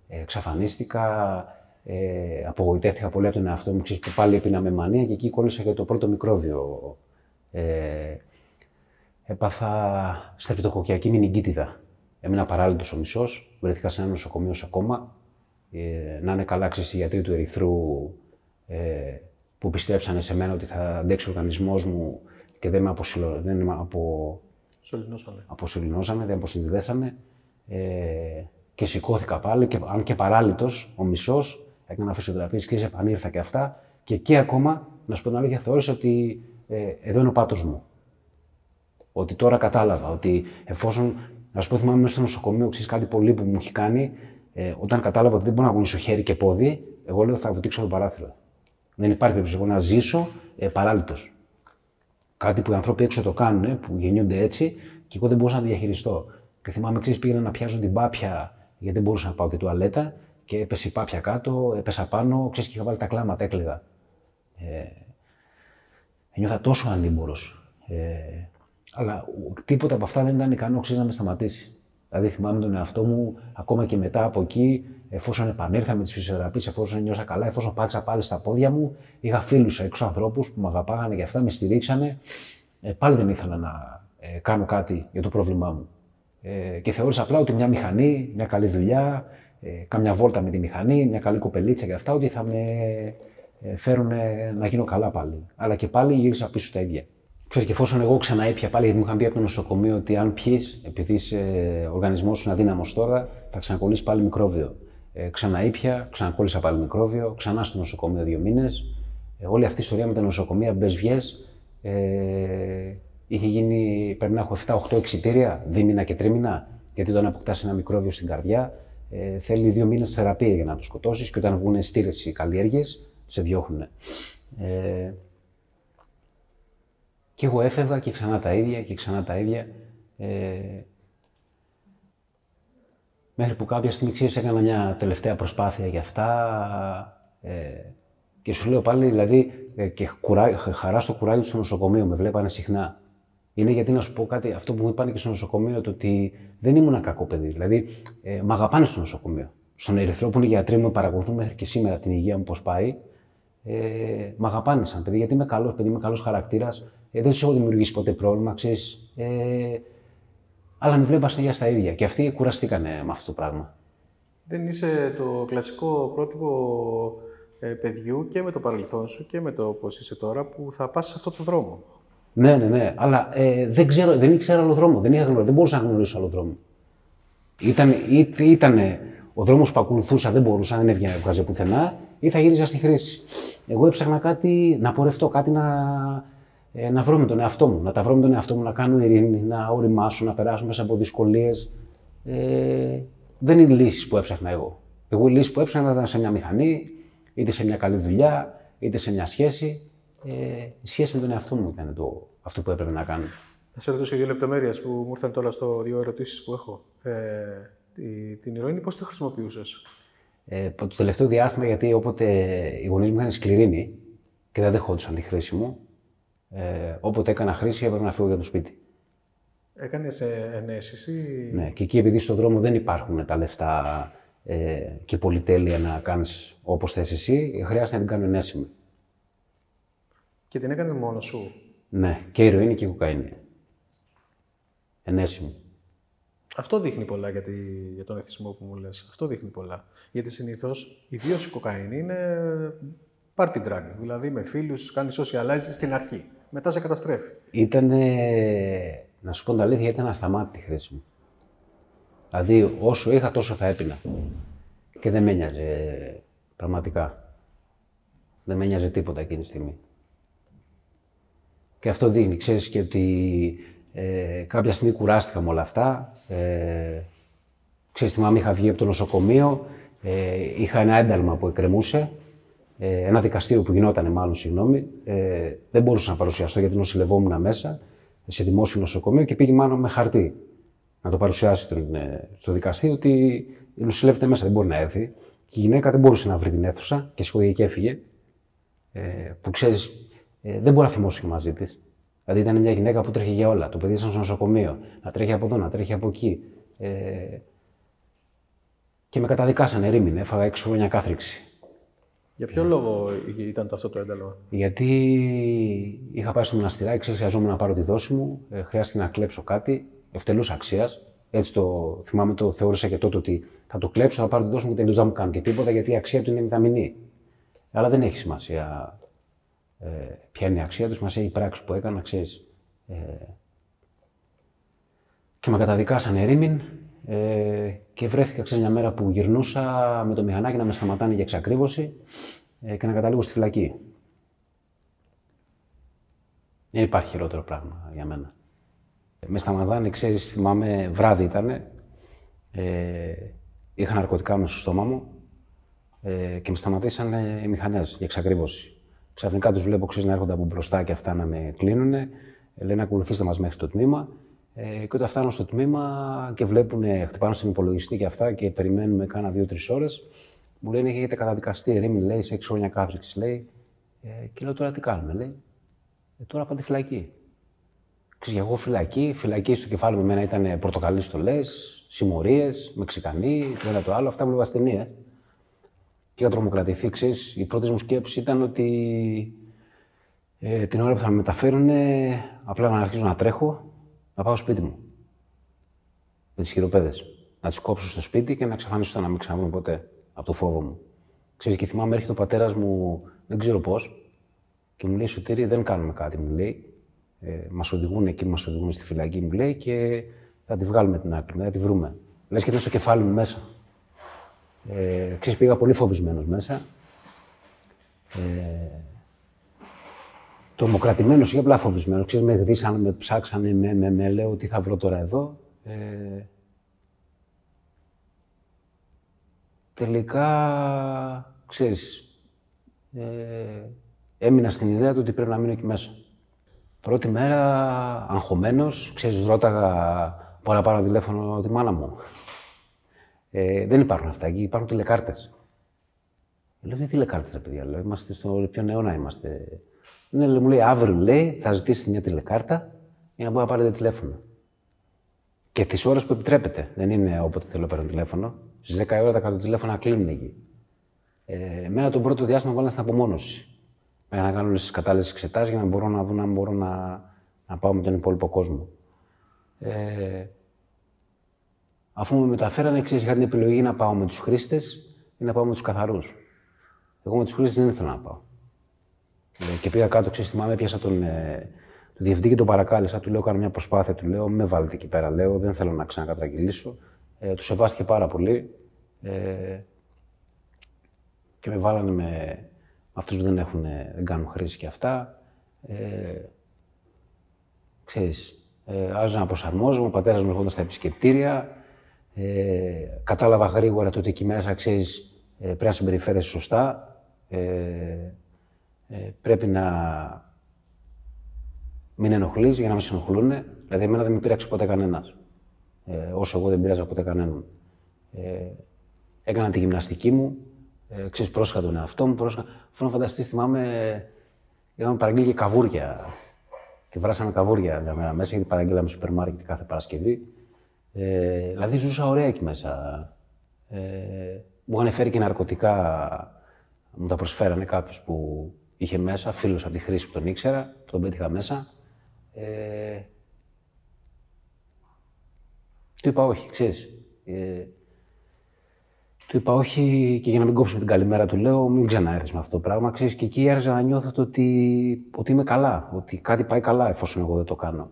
εξαφανίστηκα, απογοητεύτηκα πολύ από τον εαυτό μου, ξέρεις, που πάλι έπινα με μανία και εκεί κόλλησα και το πρώτο μικρόβιο. Έπαθα στρεπτοκοκκιακή μηνυγκίτιδα. Έμεινα παράλυτος ο μισός, βρέθηκα σε ένα νοσοκομείο ακόμα. Να είναι καλά, ξέρεις, οι γιατροί του Ερυθρού που πιστέψανε σε μένα ότι θα αντέξει ο οργανισμός μου και δεν με αποσωληνώσανε, δεν αποσυνδέσανε. Και σηκώθηκα πάλι, και, αν και παράλυτος, ο μισός, έκανα φυσιοθεραπείες και επανήλθα και αυτά. Και εκεί ακόμα, να σου πω την αλήθεια, θεώρησα ότι εδώ είναι ο πάτος μου. Ότι τώρα κατάλαβα ότι εφόσον, να σου πω, θυμάμαι μέσα στο νοσοκομείο, ξέρεις, κάτι πολύ που μου έχει κάνει, όταν κατάλαβα ότι δεν μπορώ να κουνήσω χέρι και πόδι, εγώ λέω θα βουτήξω το παράθυρο. Δεν υπάρχει περίπτωση εγώ να ζήσω παράλυτος. Κάτι που οι άνθρωποι έξω το κάνουν, που γεννιούνται έτσι, και εγώ δεν μπορούσα να διαχειριστώ. Και θυμάμαι, ξέρεις, πήγαινα να πιάσω την πάπια, γιατί δεν μπορούσα να πάω και τουαλέτα, και έπεσε η πάπια κάτω, έπεσα πάνω, ξέρεις, και είχα βάλει τα κλάματα, έκλαιγα. Νιώθα τόσο ανήμπορος. Αλλά τίποτα από αυτά δεν ήταν ικανό, ξέρεις, να με σταματήσει. Δηλαδή, θυμάμαι τον εαυτό μου, ακόμα και μετά από εκεί, εφόσον επανήλθα με τις φυσιοθεραπείες, εφόσον νιώσα καλά, εφόσον πάτησα πάλι στα πόδια μου, είχα φίλους έξω ανθρώπους που με αγαπάγανε και αυτά, με στηρίξανε. Πάλι δεν ήθελα να κάνω κάτι για το πρόβλημά μου. Και θεώρησα απλά ότι μια μηχανή, μια καλή δουλειά, κάμια βόλτα με τη μηχανή, μια καλή κοπελίτσα και αυτά, ότι θα με φέρουν να γίνω καλά πάλι. Αλλά και πάλι γύρισα πίσω στα ίδια. Ξέρεις, και εφόσον εγώ ξαναήπια πάλι, γιατί μου είχαν πει από το νοσοκομείο ότι αν πιείς, επειδή ο οργανισμός σου είναι αδύναμος τώρα, θα ξανακολλήσει πάλι μικρόβιο. Ξαναήπια, ξανακόλλησα πάλι μικρόβιο, ξανά στο νοσοκομείο 2 μήνες. Όλη αυτή η ιστορία με τα νοσοκομεία μπες-βγες είχε γίνει, πρέπει να έχω 7-8 εξιτήρια, δίμηνα και τρίμηνα, γιατί όταν αποκτάς ένα μικρόβιο στην καρδιά, θέλει 2 μήνες θεραπεία για να το σκοτώσεις και όταν βγουν στήρες οι καλλιέργειες, σε διώχνουν. Και εγώ έφευγα και ξανά τα ίδια και ξανά τα ίδια. Μέχρι που κάποια στιγμή, ξέρεις, έκανα μια τελευταία προσπάθεια για αυτά. Και σου λέω πάλι, δηλαδή, και χαρά στο κουράγιο του στο νοσοκομείο, με βλέπανε συχνά. Είναι γιατί να σου πω κάτι, αυτό που μου είπαν και στο νοσοκομείο, το ότι δεν ήμουν ένα κακό παιδί. Δηλαδή, μ' αγαπάνε στο νοσοκομείο. Στον Ερυθρό που είναι γιατροί μου, παρακολουθούν μέχρι και σήμερα την υγεία μου πώς πάει. Μ' αγαπάνε σαν παιδί, γιατί είμαι καλός παιδί, είμαι καλός χαρακτήρας. Δεν τους έχω δημιουργήσει ποτέ πρόβλημα, ξέρεις. Αλλά με βλέπαν συνέχεια στα ίδια. Και αυτοί κουραστήκανε με αυτό το πράγμα. Δεν είσαι το κλασικό πρότυπο παιδιού και με το παρελθόν σου και με το πώς είσαι τώρα που θα πας σε αυτόν τον δρόμο. Ναι. Αλλά δεν ήξερα άλλο δρόμο. Δεν μπορούσα να γνωρίσω άλλο δρόμο. Ήταν ο δρόμος που ακολουθούσα, δεν μπορούσα, δεν έβγαζε πουθενά, ή θα γύριζα στη χρήση. Εγώ έψαχνα κάτι να πορευτώ, κάτι να βρω με τον εαυτό μου. Να τα βρω με τον εαυτό μου, να κάνω ειρήνη, να οριμάσω, να περάσω μέσα από δυσκολίες. Δεν είναι οι λύσεις που έψαχνα εγώ. Εγώ οι λύσεις που έψαχνα ήταν σε μια μηχανή, είτε σε μια καλή δουλειά, είτε σε μια σχέση. Η σχέση με τον εαυτό μου ήταν αυτό που έπρεπε να κάνω. Θα σε ρωτήσω 2 λεπτομέρειες που μου ήρθαν τώρα στο 2 ερωτήσεις που έχω. Την ηρωίνη πώς τη χρησιμοποιούσες? Το τελευταίο διάστημα, γιατί όποτε οι γονείς μου είχαν σκληρίνει και δεν δεχόντουσαν τη χρήση μου, όποτε έκανα χρήση έπρεπε να φύγω για το σπίτι. Έκανες ενέσεις ή... Ναι, και εκεί επειδή στον δρόμο δεν υπάρχουν τα λεφτά και πολυτέλεια να κάνεις όπως θες εσύ, χρειάζεται να την κάνω ενέσιμη. Και την έκανες μόνος σου? Ναι, και ηρωίνη και κοκαίνη. Ενέσιμη. Αυτό δείχνει πολλά για τον εθισμό που μου λες. Αυτό δείχνει πολλά. Γιατί συνήθως, ιδίως η κοκαίνη είναι party drug. Δηλαδή με φίλους, κάνει socialize στην αρχή. Μετά σε καταστρέφει. Να σου πω την αλήθεια, ήταν ασταμάτητη η χρήση μου. Δηλαδή, όσο είχα, τόσο θα έπινα. Και δεν με ένοιαζε πραγματικά. Δεν με ένοιαζε τίποτα εκείνη τη στιγμή. Και αυτό δείχνει, ξέρεις, και ότι κάποια στιγμή κουράστηκα με όλα αυτά. Ξέρεις, θυμάμαι, είχα βγει από το νοσοκομείο, είχα ένα ένταλμα που εκκρεμούσε, ένα δικαστήριο που γινόταν, μάλλον, συγγνώμη. Δεν μπορούσα να παρουσιαστώ γιατί νοσηλευόμουν μέσα, σε δημόσιο νοσοκομείο και πήγε μάλλον με χαρτί να το παρουσιάσει στο δικαστήριο ότι νοσηλεύεται μέσα, δεν μπορεί να έρθει. Και η γυναίκα δεν μπορούσε να βρει την αίθουσα και σηκώθηκε και έφυγε. Που ξέρεις, δεν μπορεί να θυμώσει μαζί τη. Δηλαδή ήταν μια γυναίκα που τρέχει για όλα. Το παιδί ήταν στο νοσοκομείο, να τρέχει από εδώ, να τρέχει από εκεί. Και με καταδικάσανε ερήμην, έφαγα 6 χρόνια κάθριξη. Για ποιο λόγο ήταν αυτό το ένταλμα? Γιατί είχα πάει στο μοναστηράκι, χρειαζόμουν να πάρω τη δόση μου, χρειάστηκε να κλέψω κάτι ευτελούς αξίας. Έτσι το θυμάμαι, το θεώρησα και τότε ότι θα το κλέψω, θα πάρω τη δόση μου και τελείως δεν μου κάνω και τίποτα, γιατί η αξία του είναι μηδαμινή. Αλλά δεν έχει σημασία ποια είναι η αξία του, σημασία η πράξη που έκανα, ξέρεις. Και με καταδικάσανε ερήμην και βρέθηκα, ξέρεις, μια μέρα που γυρνούσα με το μηχανάκι να με σταματάνε για εξακρίβωση και να καταλήγω στη φυλακή. Δεν υπάρχει χειρότερο πράγμα για μένα. Με σταματάνε, ξέρεις, θυμάμαι, βράδυ ήτανε, είχα ναρκωτικά μέσα στο στόμα μου και με σταματήσανε οι μηχανές για εξακρίβωση. Ξαφνικά τους βλέπω, ξέρεις, να έρχονται από μπροστά και αυτά να με κλείνουνε, λένε ακολουθήστε μας μέχρι το τμήμα και όταν φτάνω στο τμήμα και βλέπουνε, χτυπάνε στον υπολογιστή και αυτά και περιμένουμε κάνα 2-3 ώρες, μου λένε έχετε καταδικαστεί ερήμην, λέει, σε 6 χρόνια κάθριξη, λέει, και λέω τώρα τι κάνουμε, λέει, τώρα πάτε φυλακή. Ξέρεις, εγώ φυλακή στο κεφάλι μου εμένα ήταν πορτοκαλί στολές, συμμορίες, Μεξικανοί, το ένα το άλλο, αυτά βλέπα ταινίες. Και είχα τρομοκρατηθεί, ξέρεις, η πρώτη μου σκέψη ήταν ότι την ώρα που θα με μεταφέρουν, απλά να αρχίσω να τρέχω, να πάω σπίτι μου. Με τις χειροπέδες. Να τις κόψω στο σπίτι και να εξαφανιστώ, να μην ξαναβρω ποτέ από το φόβο μου. Ξέρεις, και θυμάμαι έρχεται ο πατέρας μου, δεν ξέρω πώς, και μου λέει Σωτήρη, δεν κάνουμε κάτι, μου λέει. Μας οδηγούν εκεί, μας οδηγούν στη φυλακή, μου λέει, και θα τη βγάλουμε την άκρη, θα τη βρούμε. Λες και είναι στο κεφάλι μου μέσα. Ξέρεις, πήγα πολύ φοβισμένος μέσα. Τρομοκρατημένος ή απλά φοβισμένος. Ξέρεις, με γδίσανε, με ψάξανε, με λέω τι θα βρω τώρα εδώ. Τελικά, ξέρεις, έμεινα στην ιδέα του ότι πρέπει να μείνω εκεί μέσα. Πρώτη μέρα, αγχωμένος, ξέρεις, ρώταγα μπορώ να πάρω τηλέφωνο τη μάνα μου. Δεν υπάρχουν αυτά εκεί, υπάρχουν τηλεκάρτες. Λέω, τι τηλεκάρτες, ρε παιδιά, λέω, είμαστε στο ποιον αιώνα είμαστε. Ναι, μου λέει, αύριο, λέει, θα ζητήσετε μια τηλεκάρτα για να μπορείτε να πάρετε τηλέφωνο. Και τις ώρες που επιτρέπετε. Δεν είναι όποτε θέλω να παίρνω τηλέφωνο. Στις 10 η ώρα τα καρτοτηλέφωνα κλείνουν εκεί. Εμένα τον πρώτο διάστημα βάλανε στην απομόνωση. Μέχρι να κάνω όλες τις κατάλληλες εξετάσεις για να μπορώ να δω αν μπορώ να πάω με τον υπόλοιπο κόσμο. Αφού με μεταφέρανε, ξέρεις, είχα την επιλογή να πάω με τους χρήστες ή να πάω με τους καθαρούς. Εγώ με τους χρήστες δεν ήθελα να πάω. Και πήγα κάτω, ξέρεις, θυμάμαι, πιάσα τον διευθυντή και τον παρακάλεσα. Του λέω: κάνω μια προσπάθεια, του λέω: με βάλετε εκεί πέρα, λέω, δεν θέλω να ξανακατραγγυλήσω. Του σεβάστηκε πάρα πολύ. Και με βάλανε με αυτούς που δεν κάνουν χρήση και αυτά. Ξέρεις, άρχισα να προσαρμόζομαι, ο πατέρας μου ερχόταν στα επισκεπτήρια. Κατάλαβα γρήγορα το ότι εκεί μέσα, ξέρεις, πρέπει να συμπεριφέρεσαι σωστά. Πρέπει να μην ενοχλείς για να μην σε ενοχλούν. Δηλαδή, εμένα δεν με πείραξε ποτέ κανένας. Όσο εγώ δεν πείραζα ποτέ κανέναν. Έκανα τη γυμναστική μου. Ξέρεις, πρόσεχα τον εαυτό μου. Αφού να φανταστείς, θυμάμαι, είχαμε παραγγείλει και καβούρια. Και βράσαμε καβούρια μια μέρα μέσα, γιατί παραγγείλαμε σούπερ μάρκετ κάθε Παρασκευή. Δηλαδή, ζούσα ωραία εκεί μέσα. Μου είχαν φέρει και ναρκωτικά, μου τα προσφέρανε κάποιος που είχε μέσα, φίλος από τη Χρήση που τον ήξερα, που τον πέτυχα μέσα. Του είπα όχι, ξέρεις. Του είπα όχι και για να μην κόψουμε την καλημέρα του λέω μην ξαναέρθεις με αυτό το πράγμα, ξέρεις. Και εκεί άρχισα να νιώθω ότι είμαι καλά, ότι κάτι πάει καλά εφόσον εγώ δεν το κάνω.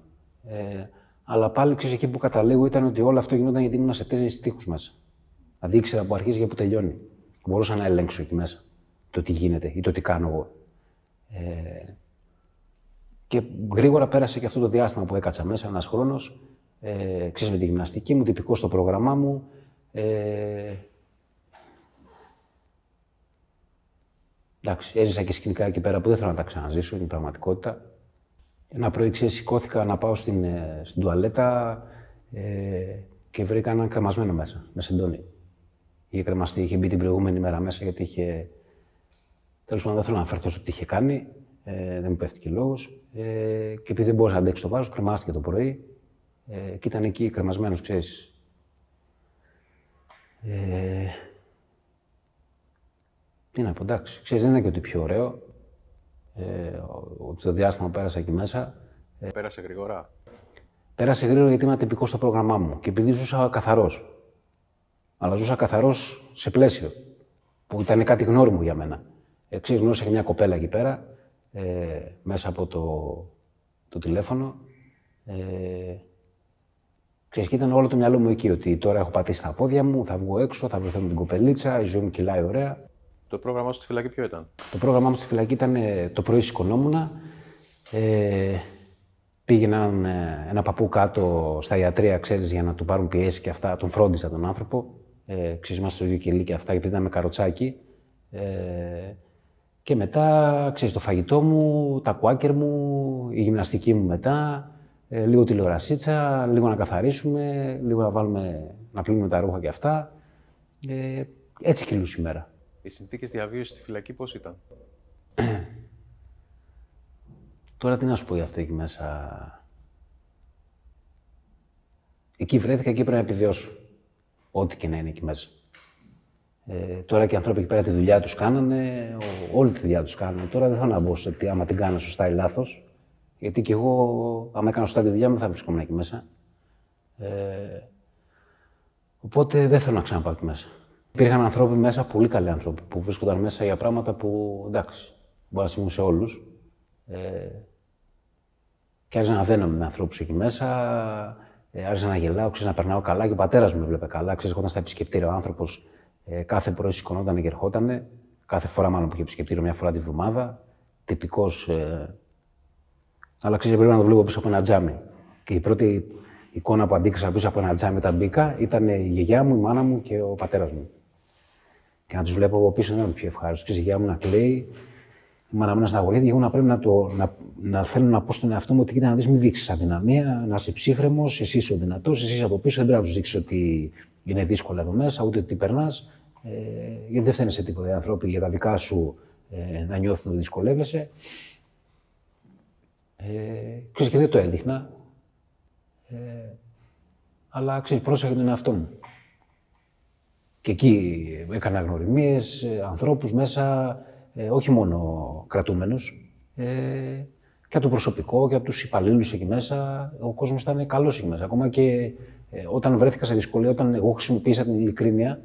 Αλλά πάλι, ξέρεις, εκεί που καταλήγω ήταν ότι όλο αυτό γινόταν γιατί ήμουν σε 4 τοίχους μέσα. Δηλαδή ήξερα από αρχής για που τελειώνει. Μπορούσα να ελέγξω εκεί μέσα το τι γίνεται ή το τι κάνω εγώ. Και γρήγορα πέρασε και αυτό το διάστημα που έκατσα μέσα, ένας χρόνος. Ξέρεις, με τη γυμναστική μου, τυπικό στο πρόγραμμά μου. Εντάξει, έζησα και σκηνικά εκεί πέρα που δεν θέλω να τα ξαναζήσω, είναι η πραγματικότητα. Ένα πρωί, ξέρεις, σηκώθηκα να πάω στην τουαλέτα και βρήκα έναν κρεμασμένο μέσα, με σεντόνι. Είχε κρεμαστεί, είχε μπει την προηγούμενη μέρα μέσα γιατί είχε. Τέλος πάντων, δεν θέλω να αναφερθώ στο τι είχε κάνει, δεν μου πέφτει και λόγος. Και επειδή δεν μπόρεσε να αντέξει το βάρος, κρεμάστηκε το πρωί και ήταν εκεί κρεμασμένος, ξέρεις. Τι να πω, εντάξει, ξέρεις, δεν είναι και ότι πιο ωραίο. Το διάστημα που πέρασα εκεί μέσα. Πέρασε γρήγορα. Πέρασε γρήγορα γιατί ήμουν τυπικός στο πρόγραμμά μου και επειδή ζούσα καθαρός. Αλλά ζούσα καθαρός σε πλαίσιο, που ήταν κάτι γνώριμο για μένα. Ξέρεις, γνώρισα και μια κοπέλα εκεί πέρα, μέσα από το τηλέφωνο. Ξέρεις, και ήταν όλο το μυαλό μου εκεί, ότι τώρα έχω πατήσει τα πόδια μου, θα βγω έξω, θα βρεθώ με την κοπελίτσα, η ζωή μου κυλάει ωραία. Το πρόγραμμά σου στη φυλακή ποιο ήταν? Το πρόγραμμά μου στη φυλακή ήταν το πρωί σηκωνόμουνα. Πήγαινα ένα παππού κάτω στα ιατρεία, ξέρεις, για να του πάρουν πιέσει και αυτά. Τον φρόντιζα τον άνθρωπο. Ξέρεις, είμαστε στο ίδιο κελί και αυτά, γιατί ήταν με καροτσάκι. Και μετά, ξέρεις, το φαγητό μου, τα κουάκερ μου, η γυμναστική μου μετά, λίγο τηλεορασίτσα, λίγο να καθαρίσουμε, λίγο να πλύνουμε τα ρούχα και αυτά. Έτσι κυλούσε η μέρα. Οι συνθήκες διαβίωσης στη φυλακή πώς ήταν? Τώρα τι να σου πω για αυτό εκεί μέσα. Εκεί βρέθηκα και έπρεπε να επιβιώσω. Ό,τι και να είναι εκεί μέσα. Τώρα και οι άνθρωποι εκεί πέρα τη δουλειά τους κάνανε, όλη τη δουλειά τους κάνανε. Τώρα δεν θέλω να μπω σε ότι άμα την κάνω σωστά ή λάθος. Γιατί κι εγώ, άμα έκανα σωστά τη δουλειά μου, δεν θα βρισκόμουν εκεί μέσα. Οπότε δεν θέλω να ξαναπάω εκεί μέσα. Υπήρχαν άνθρωποι μέσα, πολύ καλοί άνθρωποι, που βρίσκονταν μέσα για πράγματα που εντάξει, μπορεί να συμβούν σε όλους. Και άρχισα να δένομαι με ανθρώπους εκεί μέσα, άρχισα να γελάω, ξέρεις, να περνάω καλά και ο πατέρας μου με βλέπε καλά. Ξέρεις, όταν στα επισκεπτήρια ο άνθρωπος κάθε πρωί σηκωνόταν και ερχόταν, κάθε φορά μάλλον που είχε επισκεπτήριο, μια φορά τη βδομάδα. Τυπικός. Αλλά ξέρεις, πρέπει να το βλέπω πίσω από ένα τζάμι. Και η πρώτη εικόνα που αντίκρισα πίσω από ένα τζάμι όταν μπήκα ήταν η γιαγιά μου, η μάνα μου και ο πατέρας μου. Και να τους βλέπω από πίσω δεν ήταν πιο ευχάριστο. Η γιαγιά μου να κλαίει, η μάνα μου να σταγωνίζεται, και εγώ να πρέπει να θέλω να πω στον εαυτό μου ότι κοίτα να δεις, μην δείξεις αδυναμία, να είσαι ψύχρεμος, εσύ είσαι ο δυνατός, εσύ είσαι από πίσω, δεν πρέπει να τους δείξεις ότι είναι δύσκολα εδώ μέσα, ούτε ότι περνάς. Γιατί δεν φταίνε σε τίποτα οι άνθρωποι για τα δικά σου να νιώθουν ότι δυσκολεύεσαι. Ξέρεις, και δεν το έδειχνα. Αλλά ξέρεις, πρόσεχα τον εαυτό μου. Και εκεί έκανα γνωριμίες, ανθρώπους μέσα, όχι μόνο κρατούμενους, και από το προσωπικό και από τους υπαλλήλους εκεί μέσα. Ο κόσμος ήταν καλός εκεί μέσα. Ακόμα και όταν βρέθηκα σε δυσκολία, όταν εγώ χρησιμοποίησα την ειλικρίνεια,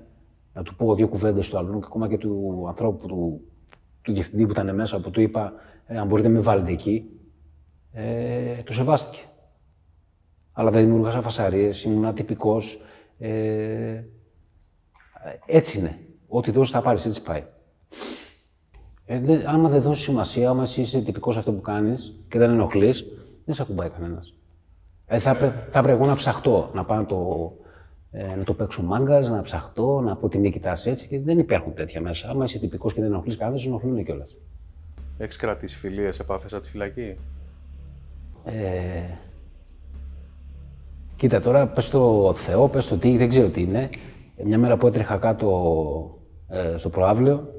να του πω 2 κουβέντες του άλλου, και ακόμα και του ανθρώπου, του διευθυντή που ήταν μέσα, που του είπα, αν μπορείτε με βάλετε εκεί, το σεβάστηκε. Αλλά δεν δημιουργάσα φασαρίες, ήμουν ατυπικός. Έτσι είναι. Ό,τι δώσεις θα πάρεις, έτσι πάει. Άμα δεν δώσεις σημασία, άμα εσύ είσαι τυπικός σε αυτό που κάνεις και δεν ενοχλείς, δεν σε ακουμπάει κανένας. Θα έπρεπε εγώ να ψαχτώ, να πάω να το παίξω μάγκας, να ψαχτώ, να πω τι με κοιτάς έτσι, και δεν υπάρχουν τέτοια μέσα. Άμα είσαι τυπικός και δεν ενοχλείς κανένας, σε ενοχλούν κιόλας. Έχεις κρατήσει φιλίες, επαφές από τη φυλακή? Κοίτα, τώρα πες το Θεό, πες το τι, δεν ξέρω τι είναι. Μια μέρα που έτρεχα κάτω στο προαύλιο,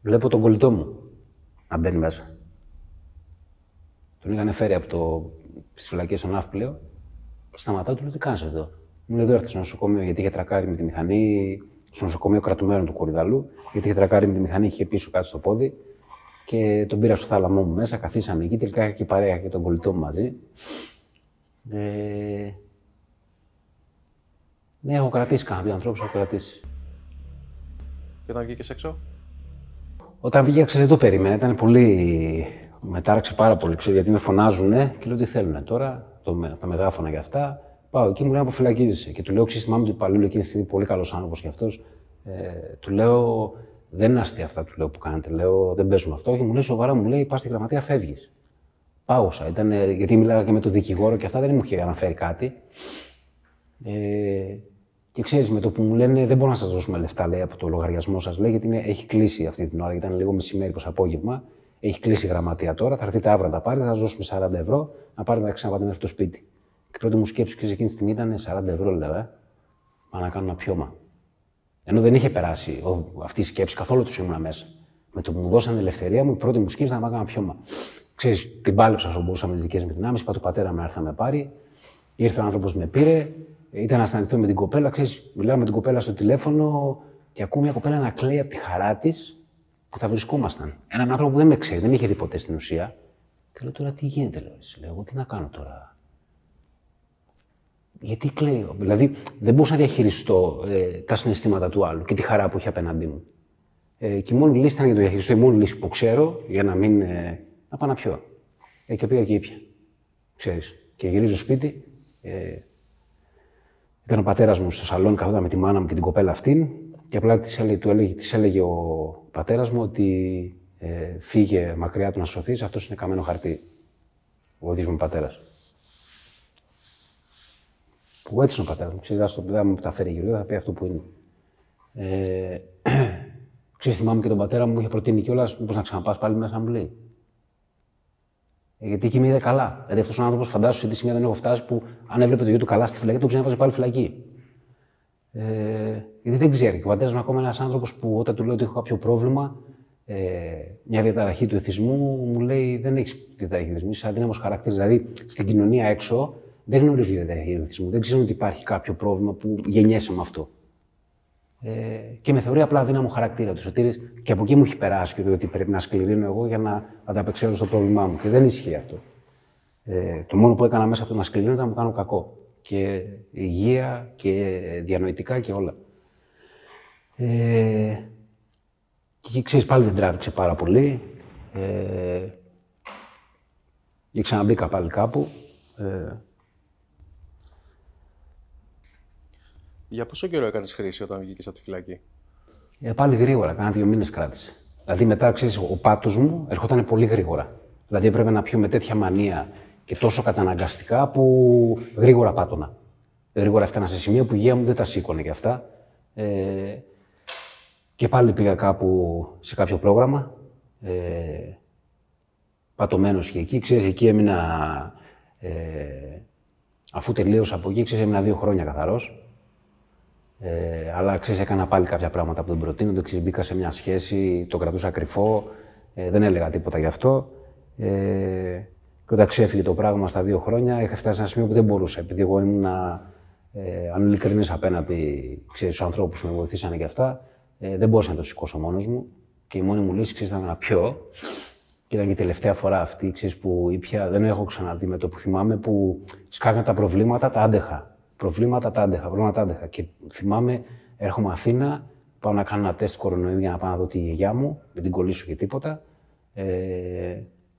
βλέπω τον κολλητό μου να μπαίνει μέσα. Τον είχαν φέρει από τις φυλακές στο Ναύπλαιο. Σταματάω, του λέω, τι κάνεις εδώ? Μου λέει: εδώ έρθει στο νοσοκομείο γιατί είχε τρακάρει με τη μηχανή, στο νοσοκομείο κρατουμένων του Κορυδαλού, γιατί είχε τρακάρει με τη μηχανή, είχε πίσω κάτι στο πόδι. Και τον πήρα στο θάλαμό μου μέσα, καθίσαμε εκεί. Τελικά είχα και παρέα και τον κολλητό μου μαζί. Ναι, έχω κρατήσει κάποιους ανθρώπους, έχω κρατήσει. Και όταν βγήκες έξω? Όταν βγήκα, δεν το περίμενα. Ήταν πολύ. Με τάραξε πάρα πολύ, γιατί με φωνάζουνε και λέω τι θέλουνε τώρα. Τα μεγάφωνα για αυτά. Πάω εκεί, μου λέει αποφυλακίζεσαι. Και του λέω: θυμάμαι του υπαλλήλου εκείνη τη στιγμή, πολύ καλός άνθρωπος κι αυτός. Του λέω: δεν είναι αστεία αυτά του λέω, που κάνετε. Λέω: δεν παίζουμε αυτό. Και μου λέει: σοβαρά, μου λέει: πας στη γραμματεία, φεύγεις. Πάγωσα. Γιατί μιλάγα και με τον δικηγόρο και αυτά δεν μου είχε αναφέρει κάτι. Και ξέρεις, με το που μου λένε: δεν μπορούμε να σας δώσουμε λεφτά, λέει, από το λογαριασμό σας, λέει, γιατί έχει κλείσει αυτή την ώρα. Ήταν λίγο μεσημέρι προς απόγευμα. Έχει κλείσει η γραμματεία τώρα. Θα έρθετε αύριο να τα πάρετε, θα σας δώσουμε 40 ευρώ, να πάρετε να ξαναπάτε μέχρι το σπίτι. Και η πρώτη μου σκέψη, ξέρεις, εκείνη τη στιγμή ήταν 40 ευρώ, λέω, πάω να κάνω ένα πιώμα. Ενώ δεν είχε περάσει αυτή η σκέψη, καθόλου τους ήμουνα μέσα. Με το που μου δώσανε ελευθερία μου, η πρώτη μου σκέψη ήταν να πάω να κάνω πιώμα. Ξέρεις, την πάλεψα όσο μπορούσα με τις δικές μου δυνάμεις. Είπα του πατέρα μου να έρθει να με πάρει. Ήρθε ο άνθρωπος με πήρε. Ήταν να συναντηθώ με την κοπέλα. Ξέρεις, μιλάω με την κοπέλα στο τηλέφωνο και ακούω μια κοπέλα να κλαίει από τη χαρά της που θα βρισκόμασταν. Έναν άνθρωπο που δεν με ξέρει, δεν είχε δει ποτέ στην ουσία. Και λέω: τώρα τι γίνεται, λέω, εγώ τι να κάνω τώρα. Γιατί κλαίει, δηλαδή δεν μπορούσα να διαχειριστώ τα συναισθήματα του άλλου και τη χαρά που είχε απέναντί μου. Και η μόνη λύση ήταν για να το διαχειριστώ, η μόνη λύση που ξέρω για να μην. Να πάω να πιω. Και πήγα και ήπια. Ξέρεις. Και γυρίζω σπίτι. Ήταν ο πατέρας μου στο σαλόνι, καθόταν με τη μάνα μου και την κοπέλα αυτήν. Και απλά της έλεγε ο πατέρας μου ότι φύγε μακριά του να σωθείς, αυτός είναι καμένο χαρτί. Ο ίδιος μου πατέρας. Που έτσι είναι ο πατέρας μου. Ξέρεις, δεν μου τα φέρει γύρω, θα πει αυτό που είναι. Ξέρεις, θυμάμαι και τον πατέρα μου είχε προτείνει κιόλας, μήπως να ξαναπάς πάλι μέσα, μου λέει. Γιατί εκεί με είδε καλά. Δηλαδή αυτός ο άνθρωπος, φαντάσου σε τι σημεία δεν έχω φτάσει, που αν έβλεπε το γιο του καλά στη φυλακή, τον ξανέβαζε πάλι φυλακή. Γιατί δεν ξέρει. Και ο πατέρας μου ακόμα είναι ένας άνθρωπος που όταν του λέω ότι έχω κάποιο πρόβλημα, μια διαταραχή του εθισμού, μου λέει: δεν έχεις διαταραχή του εθισμού, είσαι αδύναμος χαρακτήρας. Δηλαδή στην κοινωνία έξω δεν γνωρίζω για διαταραχή του εθισμού, δεν ξέρω ότι υπάρχει κάποιο πρόβλημα που γεννιέσαι με αυτό. Και με θεωρεί απλά αδύναμο χαρακτήρα του. Σωτήρης, και από εκεί μου έχει περάσει και ότι πρέπει να σκληρύνω εγώ για να ανταπεξέλθω στο πρόβλημά μου. Και δεν ισχύει αυτό. Το μόνο που έκανα μέσα από το να σκληρύνω ήταν να μου κάνω κακό. Και υγεία και διανοητικά και όλα. Και ξέρεις, πάλι δεν τράβηξε πάρα πολύ. Και ξαναμπήκα πάλι κάπου. Για πόσο καιρό έκανες χρήση όταν βγήκες από τη φυλακή? Πάλι γρήγορα, κάνα 2 μήνες κράτησε. Δηλαδή μετά, ξέρεις, ο πάτος μου ερχόταν πολύ γρήγορα. Δηλαδή έπρεπε να πιω με τέτοια μανία και τόσο καταναγκαστικά που γρήγορα πάτωνα. Γρήγορα έφτανα σε σημείο που η υγεία μου δεν τα σήκωνε κι αυτά. Και πάλι πήγα κάπου σε κάποιο πρόγραμμα. Πατωμένος και εκεί, ξέρεις, εκεί έμεινα. Αφού τελείωσα από εκεί, ξέρεις, έμεινα 2 χρόνια καθαρός. Αλλά ξέρεις, έκανα πάλι κάποια πράγματα που δεν προτείνονται. Ξέρεις, μπήκα σε μια σχέση, το κρατούσα κρυφό, δεν έλεγα τίποτα γι' αυτό. Και όταν ξέφυγε το πράγμα στα 2 χρόνια, είχα φτάσει σε ένα σημείο που δεν μπορούσα. Επειδή εγώ ήμουν ειλικρινής απέναντι στους ανθρώπους που με βοηθήσανε και αυτά, δεν μπορούσα να το σηκώσω μόνος μου. Και η μόνη μου λύση, ξέρεις, ήταν να πιω. Και ήταν και η τελευταία φορά αυτή, ξέρεις, που ήπια, δεν έχω ξαναδεί με το που θυμάμαι, που σκάγαν τα προβλήματα, τα άντεχα. Προβλήματα τα άντεχα. Και θυμάμαι, έρχομαι Αθήνα, πάω να κάνω ένα τεστ κορονοϊού για να πάω να δω τη γιαγιά μου, δεν την κολλήσω και τίποτα.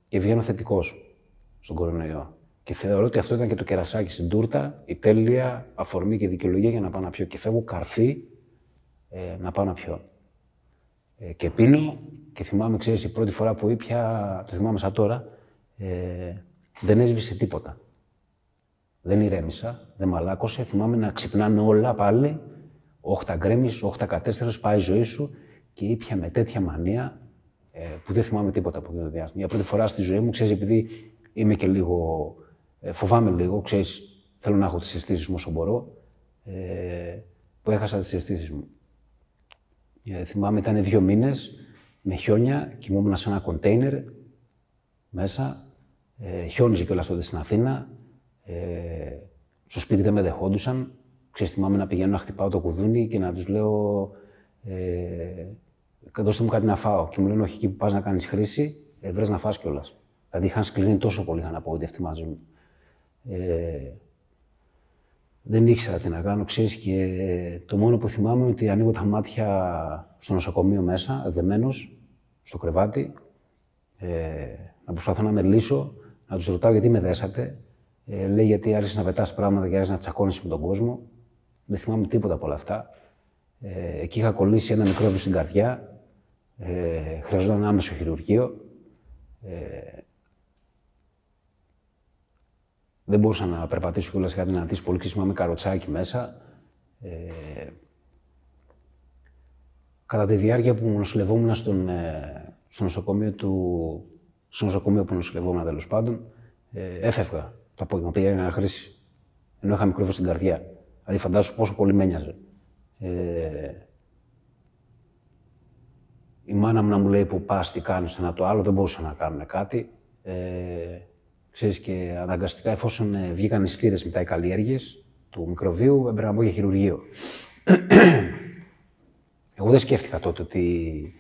Και βγαίνω θετικός στον κορονοϊό. Και θεωρώ ότι αυτό ήταν και το κερασάκι στην τούρτα, η τέλεια αφορμή και δικαιολογία για να πάω να πιω. Και φεύγω καρφί να πάω να πιω. Και πίνω και θυμάμαι, ξέρεις, η πρώτη φορά που ήπια, το θυμάμαι σαν τώρα, δεν έσβησε τίποτα. Δεν ηρέμησα, δεν μαλάκωσε. Θυμάμαι να ξυπνάνε όλα πάλι. Όχτα γκρέμεις, όχτα κατέστερος, πάει η ζωή σου. Και ήπια με τέτοια μανία που δεν θυμάμαι τίποτα από αυτό το διάστημα. Για πρώτη φορά στη ζωή μου, ξέρεις, επειδή είμαι και λίγο. Φοβάμαι λίγο, ξέρεις, θέλω να έχω τις αισθήσεις μου όσο μπορώ. Που έχασα τις αισθήσεις μου. Θυμάμαι, ήταν 2 μήνες με χιόνια, κοιμόμουν σε ένα κοντέινερ μέσα. Χιόνιζε κιόλας τότε στην Αθήνα. Στο σπίτι δεν με δεχόντουσαν. Ξέρεις, θυμάμαι να πηγαίνω να χτυπάω το κουδούνι και να τους λέω δώστε μου κάτι να φάω. Και μου λένε όχι, εκεί που πας να κάνεις χρήση, βρες να φας κιόλας. Δηλαδή είχαν σκληρύνει τόσο πολύ, είχαν απογοητευτεί μαζί μου. Δεν ήξερα τι να κάνω, ξέρεις, και το μόνο που θυμάμαι είναι ότι ανοίγω τα μάτια στο νοσοκομείο μέσα, δεμένος, στο κρεβάτι, να προσπαθώ να με λύσω, να τους ρωτάω γιατί με δέσατε. Λέει γιατί άρχισε να πετάς πράγματα και άρχισε να τσακώνεσαι με τον κόσμο. Δεν θυμάμαι τίποτα από όλα αυτά. Εκεί είχα κολλήσει ένα μικρόβιο στην καρδιά. Χρειαζόταν άμεσο χειρουργείο. Δεν μπορούσα να περπατήσω κιόλας, είχα δυνατήσει πολύ, θυμάμαι καροτσάκι μέσα. Κατά τη διάρκεια που νοσηλευόμουν στο νοσοκομείο που νοσηλευόμουν, τέλος πάντων, έφευγα το απόγευμα, πήγαινα να χρήση, ενώ είχα μικρόβιο στην καρδιά. Δηλαδή φαντάσου πόσο πολύ με ένοιαζε. Η μάνα μου να μου λέει που πας, τι κάνεις, το ένα το άλλο, δεν μπορούσα να κάνουμε κάτι. Ξέρεις, και αναγκαστικά, εφόσον βγήκαν οι στήρες μετά οι καλλιέργειες του μικροβίου, έπρεπε να μπω για χειρουργείο. Εγώ δεν σκέφτηκα τότε ότι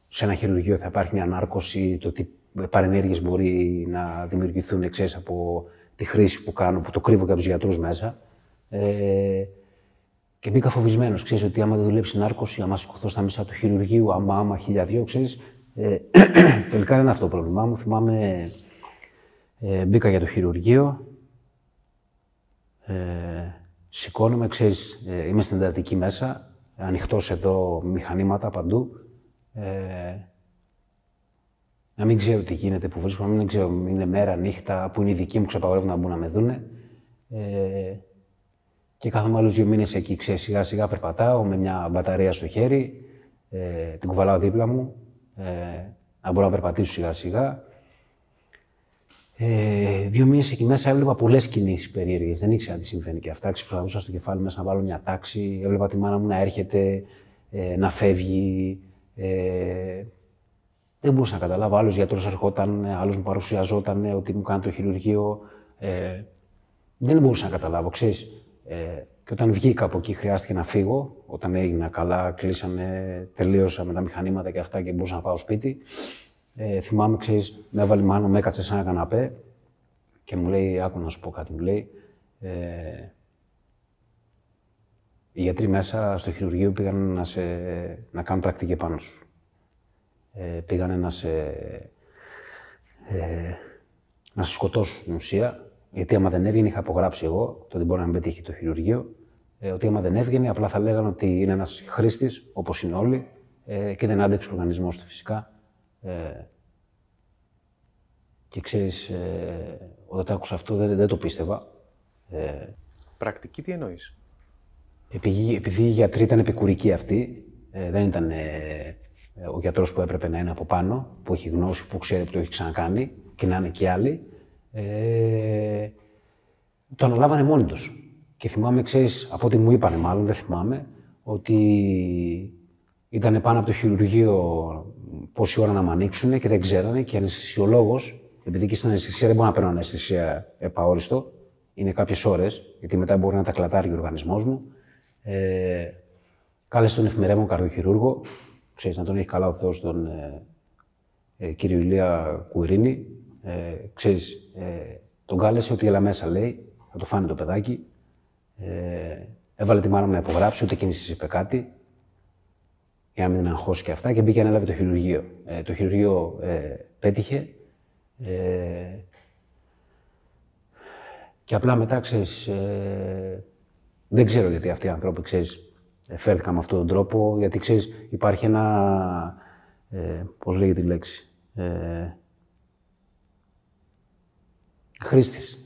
σε ένα χειρουργείο θα υπάρχει μια ανάρκωση, το ότι παρενέργειες μπορεί να δημιουργηθούν, ξέρεις, από τη χρήση που κάνω, που το κρύβω και από τους γιατρούς μέσα. Και μπήκα φοβισμένος, ξέρεις, ότι άμα δεν δουλέψει η νάρκωση, άμα σηκωθώ στα μέσα του χειρουργείου, άμα 1002, ξέρεις. Τελικά δεν είναι αυτό το πρόβλημά μου. Θυμάμαι, μπήκα για το χειρουργείο, σηκώνομαι, ξέρεις, είμαι στην εντατική μέσα, ανοιχτός εδώ, μηχανήματα παντού. Να μην ξέρω τι γίνεται που βρίσκομαι, να μην ξέρω, είναι μέρα, νύχτα, που είναι οι δικοί μου, ξεπαγορεύουν να μπουν να με δούνε. Και κάθομαι άλλους 2 μήνες εκεί, ξέρεις, σιγά σιγά περπατάω με μια μπαταρία στο χέρι, την κουβαλάω δίπλα μου, να μπορώ να περπατήσω σιγά σιγά. 2 μήνες εκεί μέσα έβλεπα πολλές κινήσεις περίεργες, δεν ήξερα τι συμβαίνει και αυτά. Προσπαθούσα στο κεφάλι μέσα να βάλω μια τάξη, έβλεπα τη μάνα μου να έρχεται, να φεύγει. Δεν μπορούσα να καταλάβω. Άλλος γιατρός ερχόταν, άλλος μου παρουσιαζόταν ότι μου κάνει το χειρουργείο. Δεν μπορούσα να καταλάβω, ξέρεις. Και όταν βγήκα από εκεί, χρειάστηκε να φύγω. Όταν έγινα καλά, κλείσαμε, τελείωσα με τα μηχανήματα και αυτά και μπορούσα να πάω σπίτι. Θυμάμαι, ξέρεις, με έβαλε η μάνα, με έκατσε σε ένα καναπέ και μου λέει, άκου να σου πω κάτι, μου λέει. Οι γιατροί μέσα στο χειρουργείο πήγαν να κάνουν πρακτική επάνω σου. Πήγανε να σε σκοτώσουν στην ουσία. Γιατί άμα δεν έβγαινε, είχα απογράψει εγώ, το ότι μπορεί να μην πετύχει το χειρουργείο, ότι άμα δεν έβγαινε, απλά θα λέγανε ότι είναι ένας χρήστης, όπως είναι όλοι, και δεν άντεξε ο οργανισμός του φυσικά. Και ξέρεις, όταν το άκουσα αυτό δεν το πίστευα. Πρακτική τι εννοείς? Επειδή οι γιατροί ήταν επικουρικοί αυτοί, δεν ήταν ο γιατρός που έπρεπε να είναι από πάνω, που έχει γνώση, που ξέρει που το έχει ξανακάνει και να είναι και άλλοι. Το αναλάβανε μόνοι τους. Και θυμάμαι, ξέρεις, από ό,τι μου είπανε μάλλον, δεν θυμάμαι, ότι ήταν πάνω από το χειρουργείο πόση ώρα να με ανοίξουνε και δεν ξέρανε και αναισθησιολόγος, επειδή και στην αναισθησία δεν μπορεί να παίρνω αναισθησία επαόριστο, είναι κάποιες ώρες, γιατί μετά μπορεί να τα κλατάρει ο οργανισμός μου. Κάλεσε τον εφημερεύον καρδιοχειρούργο, ξέρεις, να τον έχει καλά ο Θεός, τον κύριο Ηλία Κουρίνη. Ξέρεις, τον κάλεσε ότι έλα μέσα, λέει, θα το φάνε το παιδάκι. Έβαλε τη μάνα μου να υπογράψει, ούτε εκείνη της είπε κάτι, για να μην την αγχώσει και αυτά, και μπήκε να ανέλαβε το χειρουργείο. Το χειρουργείο πέτυχε. Και απλά μετά, ξέρεις, δεν ξέρω γιατί αυτοί οι άνθρωποι, ξέρεις, φέρθηκαν με αυτόν τον τρόπο, γιατί, ξέρεις, υπάρχει ένα, πώς λέγεται η λέξη,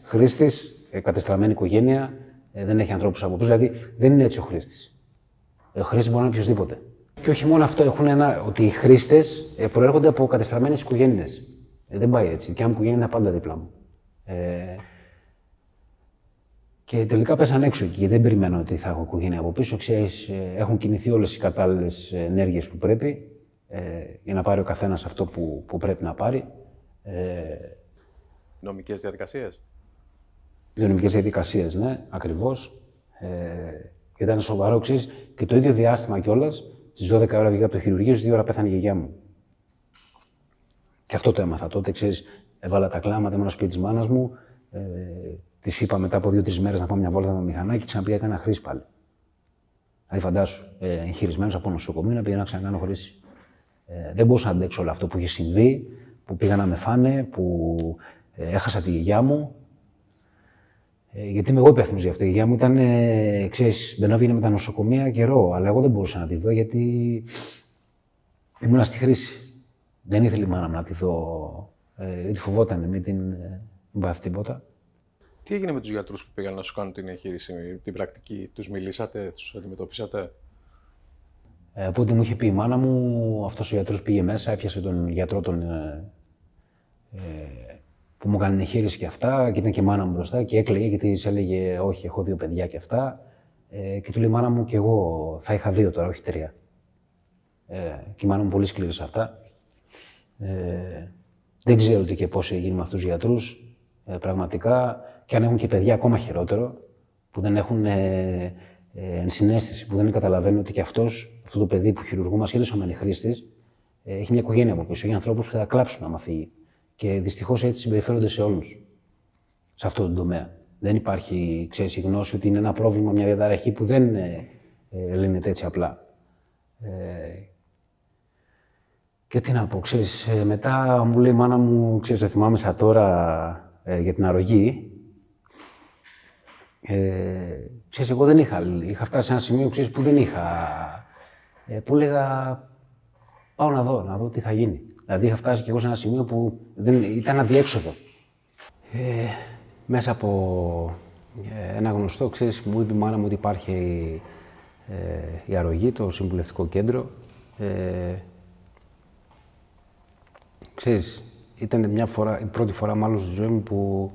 χρήστης, κατεστραμμένη οικογένεια, δεν έχει ανθρώπους από πίσω, δηλαδή δεν είναι έτσι ο χρήστης. Ο χρήστης μπορεί να είναι οποιοσδήποτε. Και όχι μόνο αυτό, έχουν ότι οι χρήστες προέρχονται από κατεστραμμένες οικογένειες. Δεν πάει έτσι. Η δικιά μου οικογένεια είναι πάντα δίπλα μου. Και τελικά πέσαν έξω εκεί, γιατί δεν περιμένω ότι θα έχω οικογένεια από πίσω. Ξέρεις, έχουν κινηθεί όλες οι κατάλληλες ενέργειες που πρέπει για να πάρει ο καθένας αυτό που πρέπει να πάρει. Νομικές διαδικασίες. Νομικές διαδικασίες, ναι, ακριβώς. Ήταν σοβαρό, ξέρεις, και το ίδιο διάστημα κιόλας, στις 12 ώρα βγήκα από το χειρουργείο, στις 2 ώρα πέθανε η γιαγιά μου. Και αυτό το έμαθα τότε, ξέρεις, έβαλα τα κλάματα, ήμουν στο σπίτι της μάνας μου, της είπα μετά από 2-3 μέρες να πάω μια βόλτα με μηχανάκι και ξαναπήγα έκανα χρήση πάλι. Δηλαδή, φαντάσου, εγχειρισμένος από νοσοκομείο να πήγα να ξανακάνω χρήση. Δεν μπορούσα να αντέξω όλο αυτό που είχε συμβεί, που πήγα να με φάνε, που έχασα τη γιαγιά μου. Γιατί είμαι εγώ υπεύθυνος για αυτό. Η γιαγιά μου ήταν, ξέρεις, δεν έβγαινε με τα νοσοκομεία καιρό, αλλά εγώ δεν μπορούσα να τη δω γιατί ήμουν στη χρήση. Δεν ήθελε η μάνα μου να τη δω, γιατί φοβόταν, μην την πάθει τίποτα. Τι έγινε με τους γιατρούς που πήγαν να σου κάνουν την εγχείρηση, την πρακτική, τους μιλήσατε, τους αντιμετωπίσατε? Από ό,τι μου είχε πει η μάνα μου, αυτός ο γιατρός πήγε μέσα, έπιασε τον γιατρό που μου έκανε εγχείρηση και αυτά, και ήταν και η μάνα μου μπροστά και έκλαιγε γιατί της έλεγε όχι, έχω 2 παιδιά και αυτά. Και του λέει η μάνα μου και εγώ θα είχα 2 τώρα, όχι 3. Και η μάνα μου πολύ σκληρή σε αυτά. Δεν ξέρω τι και πώς έγινε με αυτούς τους γιατρούς, πραγματικά, και αν έχουν και παιδιά ακόμα χειρότερο, που δεν έχουν ενσυναίσθηση, που δεν καταλαβαίνουν ότι και αυτό το παιδί που χειρουργούμε, ασχέτως αν είναι χρήστης, έχει μια οικογένεια από πίσω, έχει ανθρώπους που θα κλάψουν άμα φύγει. Και δυστυχώς έτσι συμπεριφέρονται σε όλους, σε αυτό το τομέα. Δεν υπάρχει, ξέρεις, η γνώση ότι είναι ένα πρόβλημα, μια διαταραχή που δεν λύνεται έτσι απλά. Και τι να πω, ξέρεις, μετά μου λέει η μάνα μου, ξέρεις, το θυμάμαι σαν τώρα για την αρρωγή. Ξέρεις, εγώ δεν είχα φτάσει σε ένα σημείο, ξέρεις, που δεν είχα, που έλεγα πάω να δω τι θα γίνει. Δηλαδή είχα φτάσει και εγώ σε ένα σημείο που ήταν αδιέξοδο. Μέσα από ένα γνωστό, ξέρεις, μου είπε η μάνα μου ότι υπάρχει η αρρωγή, το συμβουλευτικό κέντρο. Ξέρεις, ήταν η πρώτη φορά μάλλον στη ζωή μου που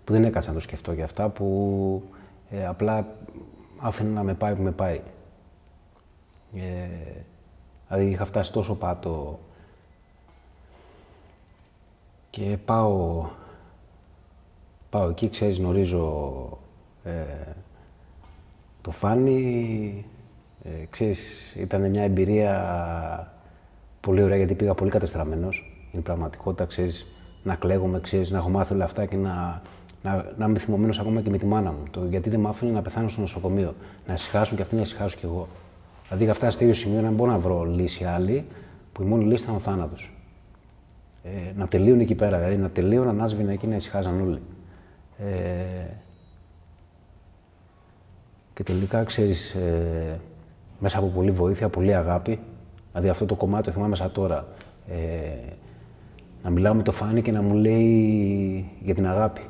δεν έκατσα να το σκεφτώ για αυτά, που απλά άφηνα να με πάει που με πάει. Δηλαδή είχα φτάσει τόσο πάτο και πάω εκεί, ξέρεις, γνωρίζω το Φάνη, ξέρεις, ήταν μια εμπειρία πολύ ωραία γιατί πήγα πολύ κατεστραμμένος. Είναι πραγματικότητα, ξέρεις, να κλαίγομαι, ξέρεις, να έχω μάθει όλα αυτά και να είμαι θυμωμένος ακόμα και με τη μάνα μου. Γιατί δεν μ' άφηνε να πεθάνω στο νοσοκομείο. Να ησυχάσουν και αυτοί να ησυχάσουν κι εγώ. Δηλαδή είχα φτάσει στο ίδιο σημείο να μην μπορώ να βρω λύση άλλη, που η μόνη λύση ήταν ο θάνατος. Να τελείουν εκεί πέρα, δηλαδή να τελείουν, να ανάσβηνα εκεί, να ησυχάζαν όλοι. Και τελικά, ξέρεις, μέσα από πολλή βοήθεια, πολλή αγάπη, δηλαδή αυτό το κομμάτι το θυμάμαι σαν τώρα, να μιλάω με το Φάνη και να μου λέει για την αγάπη.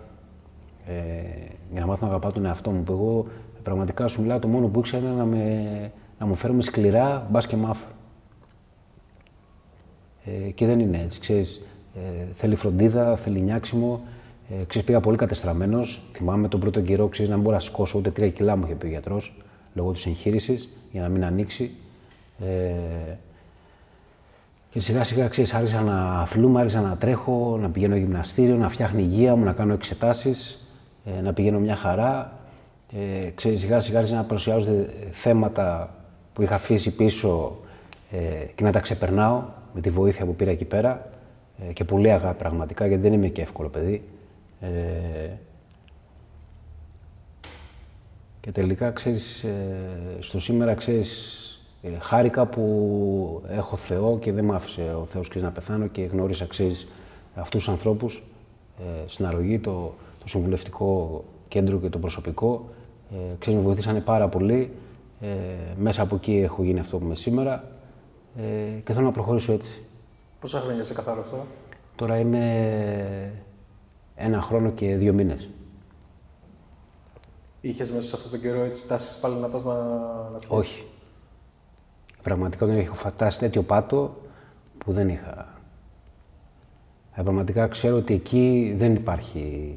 Για να μάθω να αγαπάω τον εαυτό μου, που εγώ πραγματικά σου μιλάω, το μόνο που ήξερα είναι να μου φέρουμε σκληρά, μπας και μάθω. Και δεν είναι έτσι, ξέρεις, θέλει φροντίδα, θέλει νιάξιμο. Ξέρεις, πήγα πολύ κατεστραμμένος. Θυμάμαι τον πρώτο καιρό, ξέρεις, να μην μπορώ να σηκώσω ούτε 3 κιλά μου είχε πει ο γιατρός, λόγω της εγχείρησης, για να μην ανοίξει. Και σιγά σιγά, ξέρεις, άρχισα να αθλούμαι, άρχισα να τρέχω, να πηγαίνω γυμναστήριο, να φτιάχνει υγεία μου, να κάνω εξετάσεις, να πηγαίνω μια χαρά. Ξέρεις, σιγά σιγά άρχισα να παρουσιάζονται θέματα που είχα αφήσει πίσω και να τα ξεπερνάω με τη βοήθεια που πήρα εκεί πέρα. Και πολύ αγάπη πραγματικά, γιατί δεν είμαι και εύκολο παιδί. Και τελικά, ξέρεις, στο σήμερα, ξέρεις, χάρηκα που έχω Θεό και δεν μ' άφησε ο Θεός, ξέρεις, να πεθάνω και γνώρισα, ξέρεις, αυτούς τους ανθρώπους στην αρρωγή, το συμβουλευτικό κέντρο και το προσωπικό. Ξέρεις, με βοηθήσανε πάρα πολύ. Μέσα από εκεί έχω γίνει αυτό που είμαι σήμερα και θέλω να προχωρήσω έτσι. Πόσα χρόνια είσαι καθαρός τώρα? Τώρα είμαι 1 χρόνο και 2 μήνες. Είχες μέσα σε αυτόν τον καιρό έτσι τάσεις πάλι να πας να Όχι. Πραγματικά δεν έχω φτάσει τέτοιο πάτο που δεν είχα. Πραγματικά ξέρω ότι εκεί δεν υπάρχει.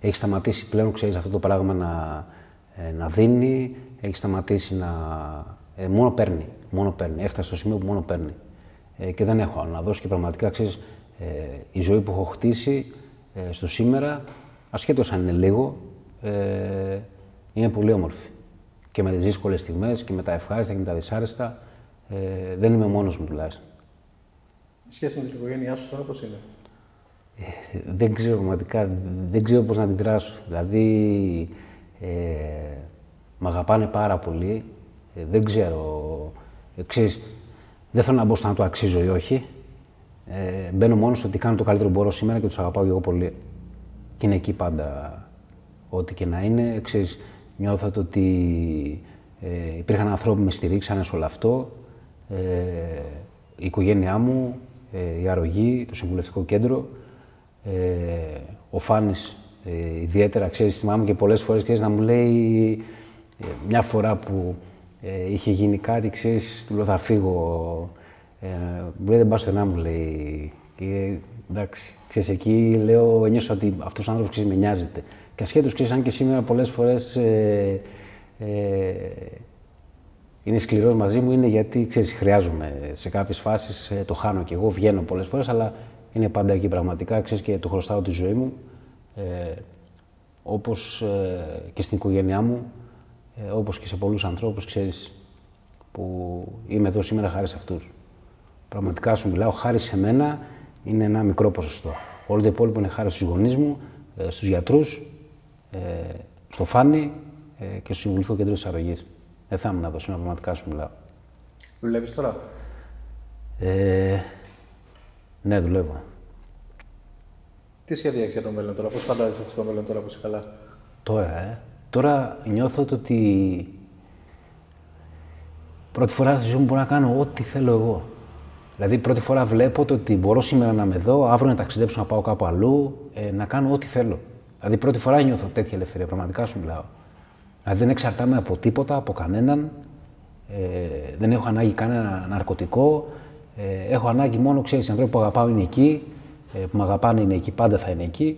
Έχει σταματήσει πλέον, ξέρεις, αυτό το πράγμα να δίνει, έχει σταματήσει να... μόνο παίρνει. Έφτασε στο σημείο που μόνο παίρνει. Και δεν έχω άλλο να δώσω και πραγματικά, ξέρεις, η ζωή που έχω χτίσει στο σήμερα, ασχέτως αν είναι λίγο, είναι πολύ όμορφη. Και με τις δύσκολες στιγμές και με τα ευχάριστα και με τα δυσάρεστα. Δεν είμαι μόνος μου τουλάχιστον. Η σχέση με την οικογένειά σου τώρα πώς είναι? Δεν ξέρω πραγματικά, δεν ξέρω πώς να αντιδράσω. Δηλαδή, μ' αγαπάνε πάρα πολύ. Δεν ξέρω, ξέρεις, δεν θέλω να μπω στο να το αξίζω ή όχι. Μπαίνω μόνο στο ότι κάνω το καλύτερο που μπορώ σήμερα και τους αγαπάω και εγώ πολύ. Και είναι εκεί πάντα, ό,τι και να είναι. Ξέρεις, νιώθω ότι υπήρχαν ανθρώποι που με στηρίξανε σε όλο αυτό. Η οικογένειά μου, η Αρρωγή, το Συμβουλευτικό Κέντρο, ο Φάνης ιδιαίτερα, ξέρεις, θυμάμαι και πολλές φορές, ξέρεις, να μου λέει μια φορά που είχε γίνει κάτι, ξέρεις, του λέω θα φύγω, μου λέει δεν πας στενά, μου λέει, και εντάξει, ξέρεις, εκεί λέω, ένιωσα ότι αυτός ο άνθρωπος, ξέρεις, με νοιάζεται. Και ασχέτως, ξέρεις, αν και σήμερα πολλές φορές είναι σκληρός μαζί μου, είναι γιατί, ξέρεις, χρειάζομαι σε κάποιες φάσεις, το χάνω κι εγώ, βγαίνω πολλές φορές, αλλά είναι πάντα εκεί πραγματικά, ξέρεις, και του χρωστάω τη ζωή μου, όπως και στην οικογένειά μου, όπως και σε πολλούς ανθρώπους, ξέρεις, που είμαι εδώ σήμερα χάρη σε αυτούς. Πραγματικά σου μιλάω, χάρη σε μένα είναι ένα μικρό ποσοστό. Όλο το υπόλοιπο είναι χάρη στους γονείς μου, στους γιατρούς, στο Φάνη και στο Συμβουλευτικό Κέντρο της Αρρωγής. Δεν θα ήμουν εδώ σήμερα, πραγματικά σου μιλάω. Δουλεύεις τώρα? Ναι, δουλεύω. Τι σχέδια έχεις για το μέλλον τώρα, πώς φαντάζεσαι το μέλλον τώρα που είσαι καλά? Τώρα νιώθω ότι πρώτη φορά στη ζωή μου μπορώ να κάνω ό,τι θέλω εγώ. Δηλαδή, πρώτη φορά βλέπω ότι μπορώ σήμερα να είμαι εδώ, αύριο να ταξιδέψω να πάω κάπου αλλού, να κάνω ό,τι θέλω. Δηλαδή, πρώτη φορά νιώθω τέτοια ελευθερία, πραγματικά σου μιλάω. Δηλαδή, δεν εξαρτάμαι από τίποτα, από κανέναν, δεν έχω ανάγκη κανένα ναρκωτικό, έχω ανάγκη μόνο, ξέρεις, οι ανθρώποι που αγαπάω είναι εκεί, που με αγαπάνε είναι εκεί, πάντα θα είναι εκεί.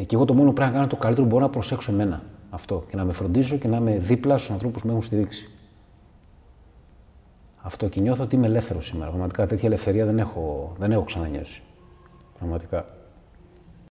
Και εγώ το μόνο που πρέπει να κάνω το καλύτερο που μπορώ να προσέξω εμένα. Αυτό. Και να με φροντίζω και να είμαι δίπλα στους ανθρώπους που με έχουν στηρίξει. Αυτό, και νιώθω ότι είμαι ελεύθερος σήμερα. Πραγματικά τέτοια ελευθερία δεν έχω ξανανιώσει. Πραγματικά.